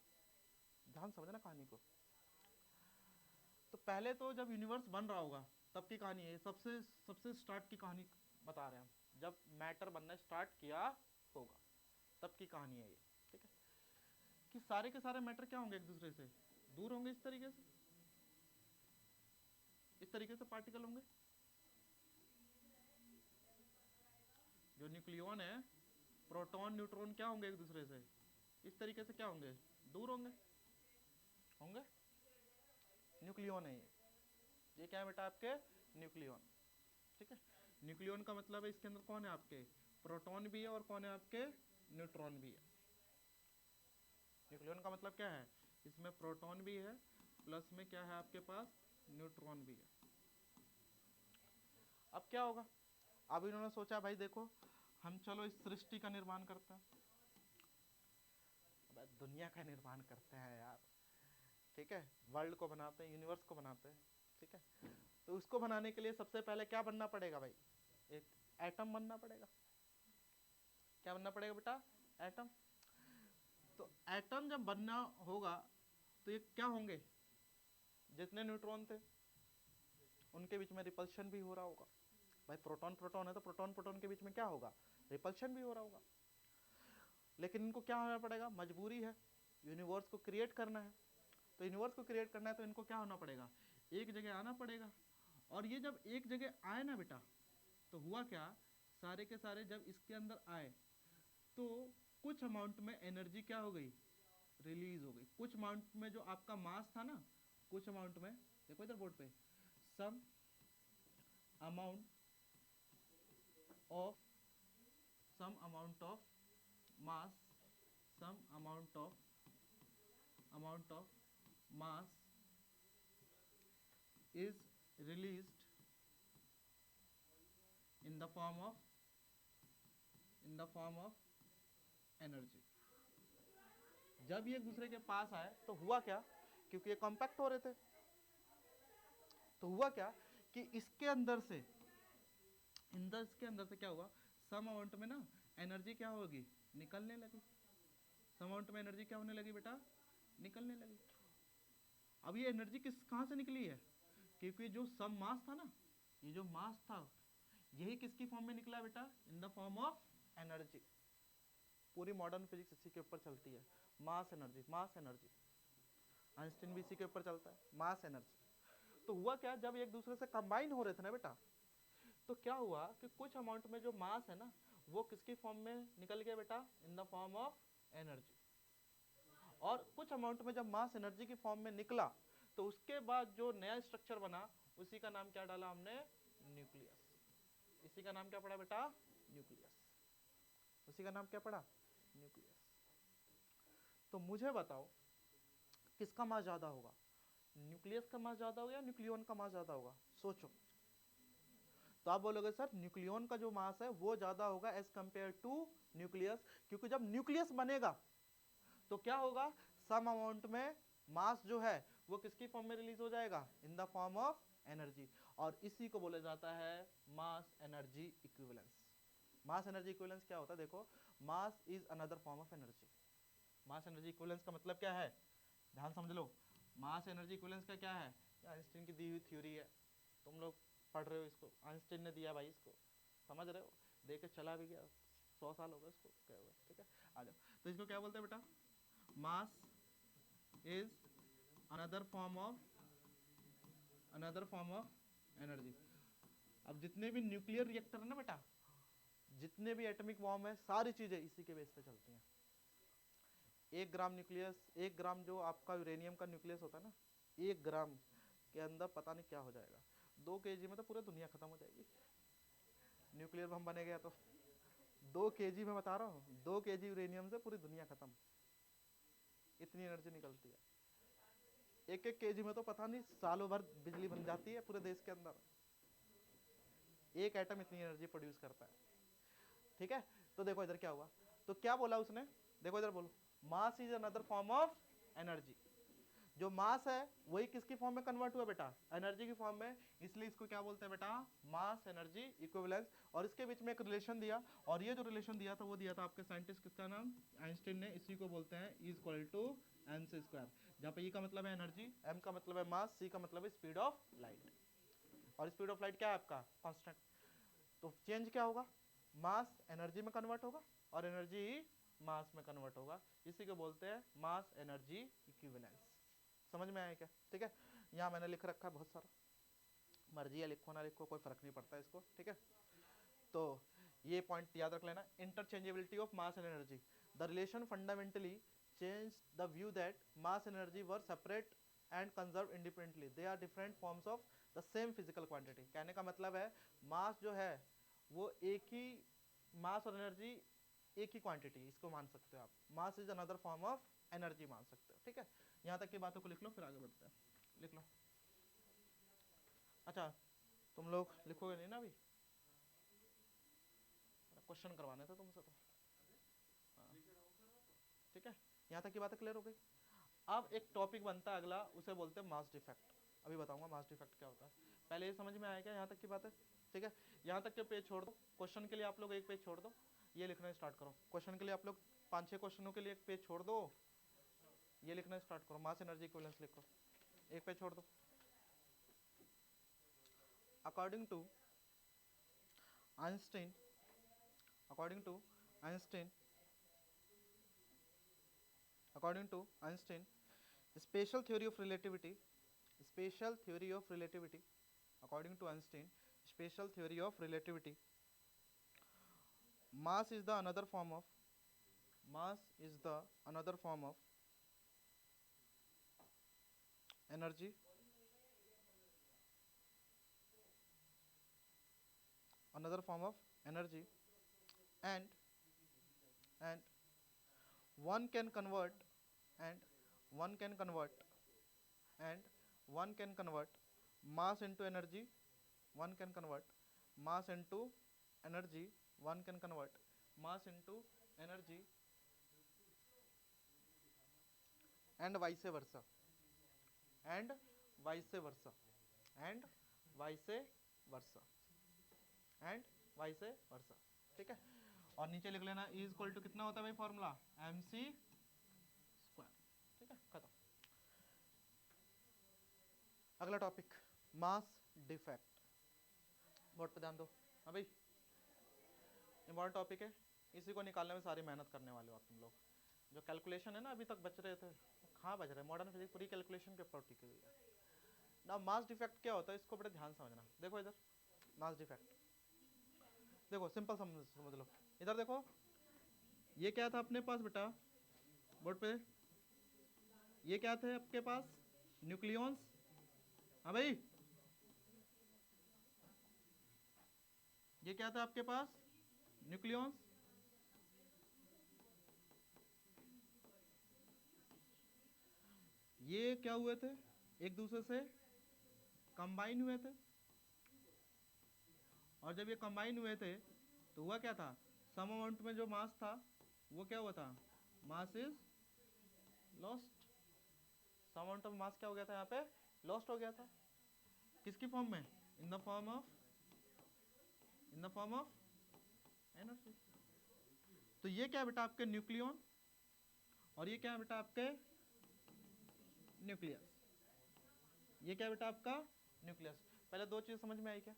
S1: ध्यान समझना कहानी को। तो पहले तो जब यूनिवर्स बन रहा होगा तब की कहानी है, सबसे सबसे स्टार्ट की कहानी बता रहे हैं हम, जब मैटर बनना स्टार्ट किया होगा तब की कहानी है ये, ठीक है, कि सारे के सारे मैटर क्या होंगे एक दूसरे से दूर होंगे, इस तरीके से, इस तरीके से पार्टिकल होंगे, जो न्यूक्लियॉन है प्रोटॉन न्यूट्रॉन क्या होंगे एक दूसरे से इस तरीके से क्या होंगे, दूर होंगे, होंगे, न्यूक्लियॉन है ये क्या है बेटा आपके न्यूक्लियॉन, ठीक है। न्यूक्लियॉन का मतलब है इसके अंदर कौन है आपके प्रोटॉन भी है और कौन है आपके न्यूट्रॉन भी है। न्यूक्लियॉन का मतलब क्या है, इसमें प्रोटॉन भी है प्लस में क्या है आपके पास न्यूट्रॉन भी है। अब क्या होगा, अब इन्होंने सोचा भाई देखो हम चलो इस सृष्टि का निर्माण करते हैं, दुनिया का निर्माण करते हैं यार, ठीक है, वर्ल्ड को बनाते हैं, यूनिवर्स को बनाते हैं, ठीक है। तो उसको बनाने के लिए सबसे पहले क्या बनना पड़ेगा भाई, एक एटम बनना पड़ेगा, क्या बनना पड़ेगा बेटा, एटम। तो एटम जब बनना होगा तो ये क्या होंगे, जितने न्यूट्रॉन थे उनके बीच में रिपल्शन भी हो रहा होगा, भाई प्रोटॉन प्रोटॉन है तो प्रोटॉन प्रोटॉन के बीच में क्या होगा, रिपल्शन भी हो रहा होगा। लेकिन इनको क्या होना पड़ेगा, मजबूरी है, यूनिवर्स को क्रिएट करना है। तो यूनिवर्स को क्रिएट करना है तो इनको क्या होना पड़ेगा, एक जगह आना पड़ेगा। और ये जब एक जगह आए ना बेटा, तो हुआ क्या, सारे के सारे जब इसके अंदर आए तो कुछ अमाउंट में एनर्जी क्या हो गई, रिलीज हो गई। कुछ अमाउंट में जो आपका मास था ना, कुछ अमाउंट में, देखो इधर बोर्ड पे, some amount of mass, some amount of mass is released in the form of energy। जब ये एक दूसरे के पास आए तो हुआ क्या, क्योंकि ये कॉम्पैक्ट हो रहे थे, तो हुआ क्या कि इसके अंदर से क्या हुआ, सम अमाउंट में ना एनर्जी क्या होगी, निकलने लगी। सम अमाउंट में एनर्जी क्या होने लगी बेटा, निकलने लगी। अब ये एनर्जी कहाँ से निकली है, क्योंकि जो सम मास था ना, ये जो मास था यही किसकी फॉर्म में निकला बेटा, in the form of energy. पूरी मॉडर्न फिजिक्स इसी के ऊपर चलती है, mass energy, mass energy. Einstein भी इसी के ऊपर चलता है, मास एनर्जी। तो हुआ क्या, जब एक दूसरे से कंबाइन हो रहे थे ना बेटा, तो क्या हुआ कि कुछ अमाउंट में जो मास है ना, वो किसकी फॉर्म में निकल गया बेटा, in the form of energy. और कुछ अमाउंट में जब मास एनर्जी की फॉर्म में निकला, तो उसके बाद जो नया स्ट्रक्चर बना, उसी का नाम क्या डाला हमने, न्यूक्लियस। इसी का नाम क्या पड़ा बेटा, न्यूक्लियस। उसी का नाम क्या पड़ा, न्यूक्लियस। तो मुझे बताओ किसका मास ज्यादा होगा, न्यूक्लियस का मास ज्यादा होगा या न्यूक्लियन का मास ज्यादा होगा, सोचो। तो आप बोलोगे सर न्यूक्लियन का जो मास है वो ज्यादा होगा एज कंपेयर टू न्यूक्लियस, क्योंकि जब न्यूक्लियस बनेगा तो क्या होगा, सम अमाउंट में मास जो है वो किसकी फॉर्म में रिलीज हो जाएगा, in the form of energy. और इसी को बोला जाता है mass energy equivalence. Mass energy equivalence क्या होता है, देखो, mass is another form of energy. Mass energy equivalence का मतलब क्या है, ध्यान समझ लो। मास एनर्जी इक्विवेलेंस का क्या है, आइंस्टीन की दी हुई थ्योरी है, तुम लोग पढ़ रहे हो इसको, आइंस्टीन ने दिया भाई, इसको समझ रहे हो, दे के चला भी गया, 100 साल हो गए इसको क्या हुआ, ठीक है। आ जाओ, तो इसको क्या बोलते हैं बेटा, mass is another form of energy. अब जितने भी न्यूक्लियर रिएक्टर है ना बेटा, जितने भी एटॉमिक बॉम्ब है, सारी चीजें इसी के बेस पे चलती हैं। 1 ग्राम न्यूक्लियस, 1 ग्राम जो आपका यूरेनियम का न्यूक्लियस होता है ना, 1 ग्राम के अंदर पता नहीं क्या हो जाएगा, 2 kg में तो पूरी दुनिया खत्म हो जाएगी। न्यूक्लियर बम बने गया तो 2 kg में बता रहा हूँ, 2 kg यूरेनियम से पूरी दुनिया खत्म, इतनी एनर्जी निकलती है। 1-1 kg में तो पता नहीं सालों भर बिजली बन जाती है पूरे देश के अंदर, एक एटम इतनी एनर्जी प्रोड्यूस करता है, ठीक है। तो देखो इधर क्या हुआ, तो क्या बोला उसने, देखो इधर बोलो, mass is another form of energy. जो मास है वही किसकी फॉर्म में कन्वर्ट हुआ बेटा, एनर्जी की फॉर्म में, इसलिए इसको क्या बोलते हैं बेटा, मास एनर्जी इक्विवेलेंस। और इसके बीच में एक रिलेशन दिया, और ये जो रिलेशन दिया था वो दिया था आपके साइंटिस्ट, किसका नाम, आइंस्टीन ने। इसी को बोलते हैं E equal to mc square, जहाँ पे E का मतलब है एनर्जी, M का मतलब है मास, C का मतलब है स्पीड ऑफ लाइट। और स्पीड ऑफ लाइट क्या है आपका, कांस्टेंट। तो चेंज क्या होगा, मास एनर्जी में कन्वर्ट होगा और एनर्जी मास में कन्वर्ट होगा, इसी को बोलते हैं मास एनर्जी इक्विवेलेंस। समझ में आया क्या, ठीक है। यहाँ मैंने लिख रखा है बहुत सारा, मर्जी है लिखो ना लिखो, कोई फर्क नहीं पड़ता इसको, ठीक है। तो ये पॉइंट याद रख लेना, interchangeability of mass and energy. The relation fundamentally change the view that mass and energy were separate and conserve independently, they are different forms of the same physical quantity. कहने का मतलब है मास जो है वो एक ही, मास और एनर्जी एक ही क्वांटिटी, इसको मान सकते हो आप, mass is another form of energy मान सकते हो, ठीक है। यहाँ तक की बातों को लिख लो, फिर आगे बढ़ते हैं, लिख लो। अच्छा तुम लोग लिखोगे नहीं ना अभी, क्वेश्चन करवाने थे तुमसे तो, हाँ ठीक है। यहाँ तक की बातें क्लियर हो गई। अब एक टॉपिक बनता है अगला, उसे बोलते हैं मास डिफेक्ट। अभी बताऊंगा मास डिफेक्ट क्या होता है, पहले ये समझ में आया क्या यहाँ तक की बातें, ठीक है। यहाँ तक के पेज छोड़ दो, क्वेश्चन के लिए आप लोग एक पेज छोड़ दो, ये लिखना स्टार्ट करो। क्वेश्चन के लिए आप लोग 5-6 क्वेश्चनों के लिए एक पेज छोड़ दो, ये लिखना स्टार्ट करो, मास एनर्जी इक्विवेलेंस लिखो, एक पेज छोड़ दो। According to Einstein, according to Einstein, according to Einstein, special theory of relativity, special theory of relativity, according to Einstein, special theory of relativity, mass is the another form of, mass is the another form of energy, another form of energy, and and one can convert, and one can convert, and one can convert mass into energy, one can convert mass into energy, one can convert mass into energy, and vice versa, and vice versa, and vice versa, and vice versa, ठीक है। और नीचे लिख लेना E equal to कितना होता है भाई फॉर्मूला, MC स्क्वायर, ठीक है, खत्म। अगला टॉपिक मास डिफेक्ट, बोर्ड पे ध्यान दो। हाँ भाई इंपॉर्टेंट टॉपिक है, इसी को निकालने में सारी मेहनत करने वाले हो आप तुम लोग। जो कैलकुलेशन है ना अभी तक बच रहे थे, कहाँ बच रहे, मॉडर्न फिजिक्स पूरी कैलकुलेशन के ऊपर टिकी हुई है ना। मास डिफेक्ट क्या होता है इसको बड़े ध्यान समझना। देखो इधर मास डिफेक्ट, देखो सिंपल समझ लो। इधर देखो ये क्या था अपने पास बेटा बोर्ड पे, ये क्या थे आपके पास न्यूक्लियॉन्स, हाँ भाई ये क्या था आपके पास न्यूक्लियॉन्स, ये क्या हुए थे एक दूसरे से कंबाइन हुए थे, और जब ये कंबाइन हुए थे तो हुआ क्या था, सम अमाउंट में जो मास था वो क्या हुआ था, mass is lost, some amount of mass क्या हो गया था यहाँ पे, लॉस्ट हो गया था। किसकी फॉर्म में, in the form of, in the form of energy. तो ये क्या बेटा आपके न्यूक्लियॉन, और ये क्या बेटा आपके न्यूक्लियस, ये क्या बेटा आपका न्यूक्लियस। पहले दो चीज समझ में आई क्या,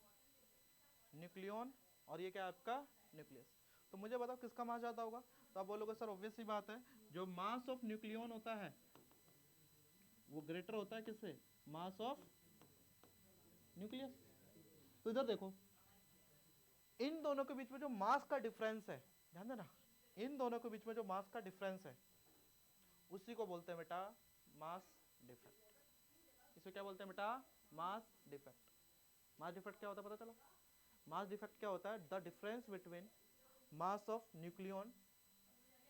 S1: न्यूक्लियॉन और ये क्या आपका न्यूक्लियस। तो मुझे बताओ किसका मास ज्यादा होगा, तो आप बोलोगे सर ऑब्वियस सी बात है जो मास ऑफ न्यूक्लियॉन होता है वो ग्रेटर होता है किससे, मास ऑफ न्यूक्लियस। तो इधर देखो इन दोनों के बीच में जो मास का डिफरेंस है, ध्यान देना, इन दोनों के बीच में जो मास का डिफरेंस है उसी को बोलते हैं बेटा मास डिफेक्ट। इसे क्या बोलते हैं बेटा, मास डिफेक्ट। मास डिफेक्ट क्या होता है पता चला, मास डिफेक्ट क्या होता है, the difference between mass of nucleon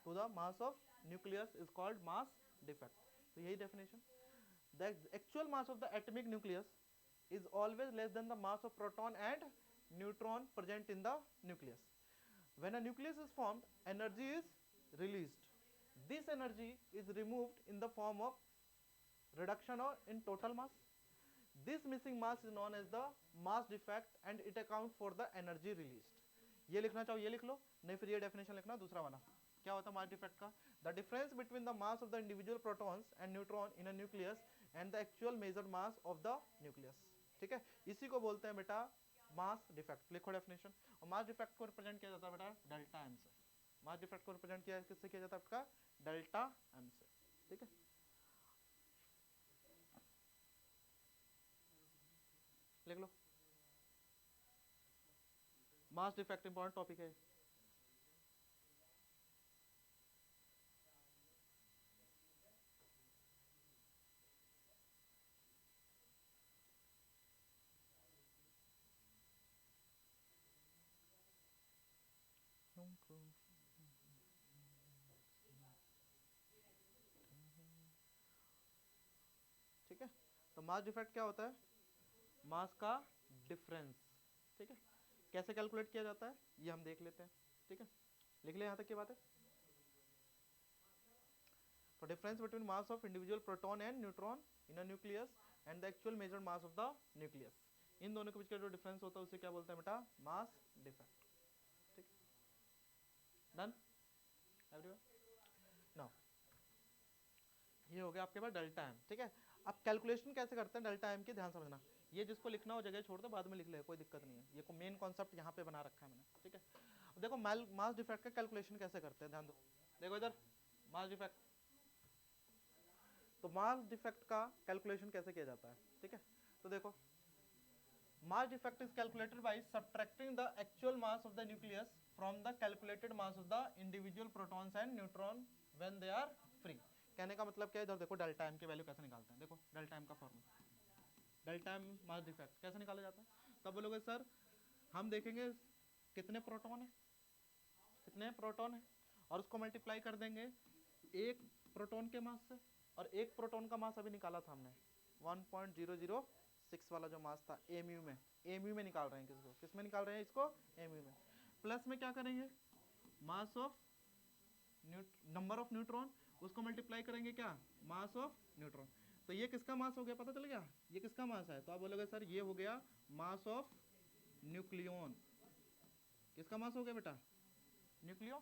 S1: to the mass of nucleus is called mass defect. तो यही definition, the actual mass of the atomic nucleus is always less than the mass of proton and neutron present in the nucleus. When a nucleus is formed, energy is released. This energy is removed in the form of reduction or in total mass. This missing mass is known as the mass defect and it accounts for the energy released. ये लिखना चाहो ये लिख लो, नहीं फिर ये definition लिखना दूसरा वाला। क्या होता है मास डिफेक्ट का, the difference between the mass of the individual protons and neutron in a nucleus and the actual measured mass of the nucleus, ठीक है। इसी को बोलते हैं बेटा मास डिफेक्ट। लिखो डेफिनेशन। और मास डिफेक्ट को रिप्रेजेंट किया जाता है बेटा डेल्टा एम से। मास डिफेक्ट को रिप्रेजेंट किया किससे किया जाता है आपका, डेल्टा एम से, ठीक है। लिख लो मास डिफेक्ट इंपॉर्टेंट टॉपिक है। ठीक है, तो मास डिफेक्ट क्या होता है, मास का डिफरेंस, ठीक है। कैसे कैलकुलेट किया जाता है ये हम देख लेते हैं, ठीक है। लिख ले यहाँ तक की बात है। तो difference between mass of individual proton and neutron in a nucleus and the actual measured mass of the nucleus, इन दोनों के बीच का जो डिफरेंस होता है उसे क्या बोलते हैं बेटा, मास डिफेक्ट, ठीक। Done everyone. नाउ ये हो गया आपके पास डेल्टा एम, ठीक है। अब कैलकुलेशन कैसे करते हैं डेल्टा एम की, ध्यान समझना। ये जिसको लिखना हो जगह छोड़ दो, बाद में लिख ले, कोई दिक्कत नहीं है, ये को मेन कॉन्सेप्ट यहाँ पे बना रखा है मैंने, ठीक है। देखो मास डिफेक्ट का कैलकुलेशन कैसे करते हैं, ध्यान दो, देखो इधर मास डिफेक्ट, तो मास डिफेक्ट का कैलकुलेशन कैसे किया जाता है, ठीक है। तो देखो mass defect is calculated by subtracting the actual mass of the nucleus from the calculated mass of the individual protons and neutron when they are free। कहने का मतलब क्या है, इधर देखो डेल्टा एम की वैल्यू कैसे निकालते हैं, देखो डेल्टा एम का formula, delta M mass defect कैसे निकाला जाता है। तब बोलोगे सर हम देखेंगे कितने प्रोटॉन है, कितने प्रोटॉन है, और उसको मल्टीप्लाई कर देंगे एक प्रोटॉन के मास से, और एक प्रोटॉन का मास अभी निकाला था हमने 1.006 वाला जो मास था एमयू में, एमयू में निकाल रहे हैं, किसको, किस में निकाल रहे हैं इसको, एमयू में। प्लस में क्या करेंगे, mass of number of neutron, उसको मल्टीप्लाई करेंगे क्या, मास ऑफ न्यूट्रॉन। तो ये किसका मास हो गया, पता चल गया ये किसका मास है, तो आप बोलोगे सर ये हो गया मास ऑफ न्यूक्लियन। किसका मास हो गया बेटा, न्यूक्लियन।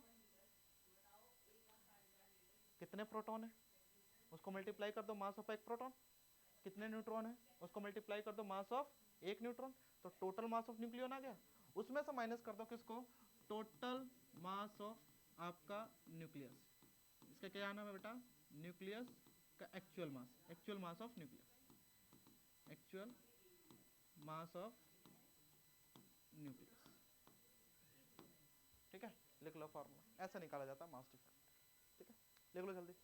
S1: कितने प्रोटॉन है उसको मल्टीप्लाई कर दो मास ऑफ एक प्रोटॉन, कितने न्यूट्रॉन है उसको मल्टीप्लाई कर दो मास ऑफ एक न्यूट्रॉन, तो टोटल मास ऑफ न्यूक्लियन आ गया। उसमें से माइनस कर दो किसको, टोटल मास ऑफ आपका न्यूक्लियस, इसका क्या नाम है बेटा, न्यूक्लियस का actual mass, actual mass of nucleus, actual mass of nucleus, ठीक है। लिख लो फॉर्मूला, ऐसा निकाला जाता है मास डिफेक्ट, ठीक है, लिख लो जल्दी।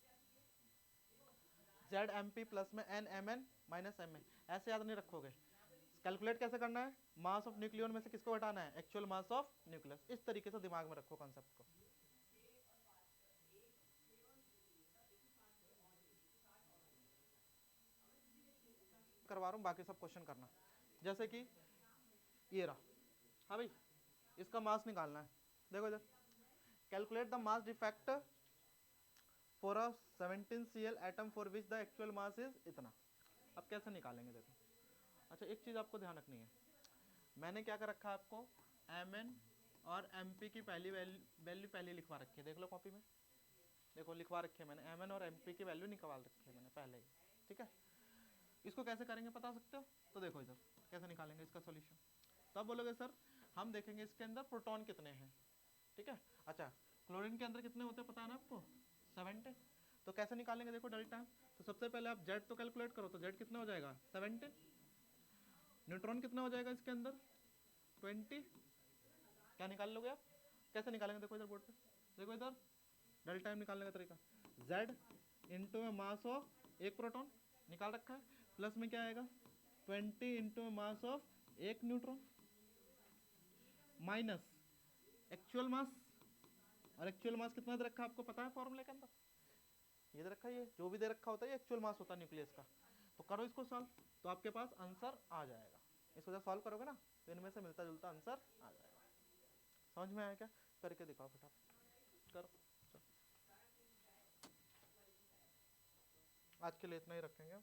S1: जेड एम पी प्लस में N M N minus M N, ऐसे याद नहीं रखोगे, कैलकुलेट कैसे करना है, मास ऑफ न्यूक्लियन में से किसको हटाना है, एक्चुअल मास ऑफ न्यूक्लियस, इस तरीके से दिमाग में रखो कॉन्सेप्ट को। करवा रहा हूँ, बाकी सब क्वेश्चन करना, जैसे कि ये रहा, हाँ भाई इसका मास निकालना है, देखो इधर calculate the mass defect for a 17Cl atom for which the actual mass is इतना। अब कैसे निकालेंगे देखो, अच्छा एक चीज आपको ध्यान रखनी है, मैंने क्या कर रखा है आपको, एम एन और एम पी की पहली वैल्यू पहले लिखवा रखी है, देख लो कॉपी में, देखो लिखवा रखे है मैंने, एम एन और एम पी की वैल्यू निकाल रखी है मैंने पहले ही, ठीक है। इसको कैसे करेंगे बता सकते हो, तो देखो इधर कैसे निकालेंगे इसका सॉल्यूशन। तब बोलोगे सर हम देखेंगे इसके अंदर प्रोटॉन कितने हैं, ठीक है। अच्छा क्लोरीन के अंदर कितने होते हैं पता है ना आपको, 70, तो कैसे निकालेंगे, देखो डेल्टा, तो सबसे पहले आप जेड तो कैलकुलेट करो, तो जेड कितना हो जाएगा 70, न्यूट्रॉन कितना हो जाएगा इसके अंदर 20, क्या निकाल लोगे आप, कैसे निकालेंगे, देखो इधर बोर्ड पे, देखो इधर डेल्टा एम निकालने का तरीका, जेड इंटू मास ऑफ एक प्रोटॉन निकाल रखा है, प्लस में क्या आएगा 20 इंटू मास ऑफ एक न्यूट्रॉन, माइनस एक्चुअल मास, और एक्चुअल मास कितना दे रखा है आपको पता है फॉर्मूले के अंदर, ये दे रखा है, ये जो भी दे रखा होता है ये एक्चुअल मास होता है न्यूक्लियस का। तो करो इसको सॉल्व, तो आपके पास आंसर आ जाएगा, इसको जब सॉल्व करोगे ना तो इनमें से मिलता जुलता आंसर आ जाएगा। समझ में आया क्या, करके दिखाओ फटाफट करो। आज के लिए इतना ही रखेंगे।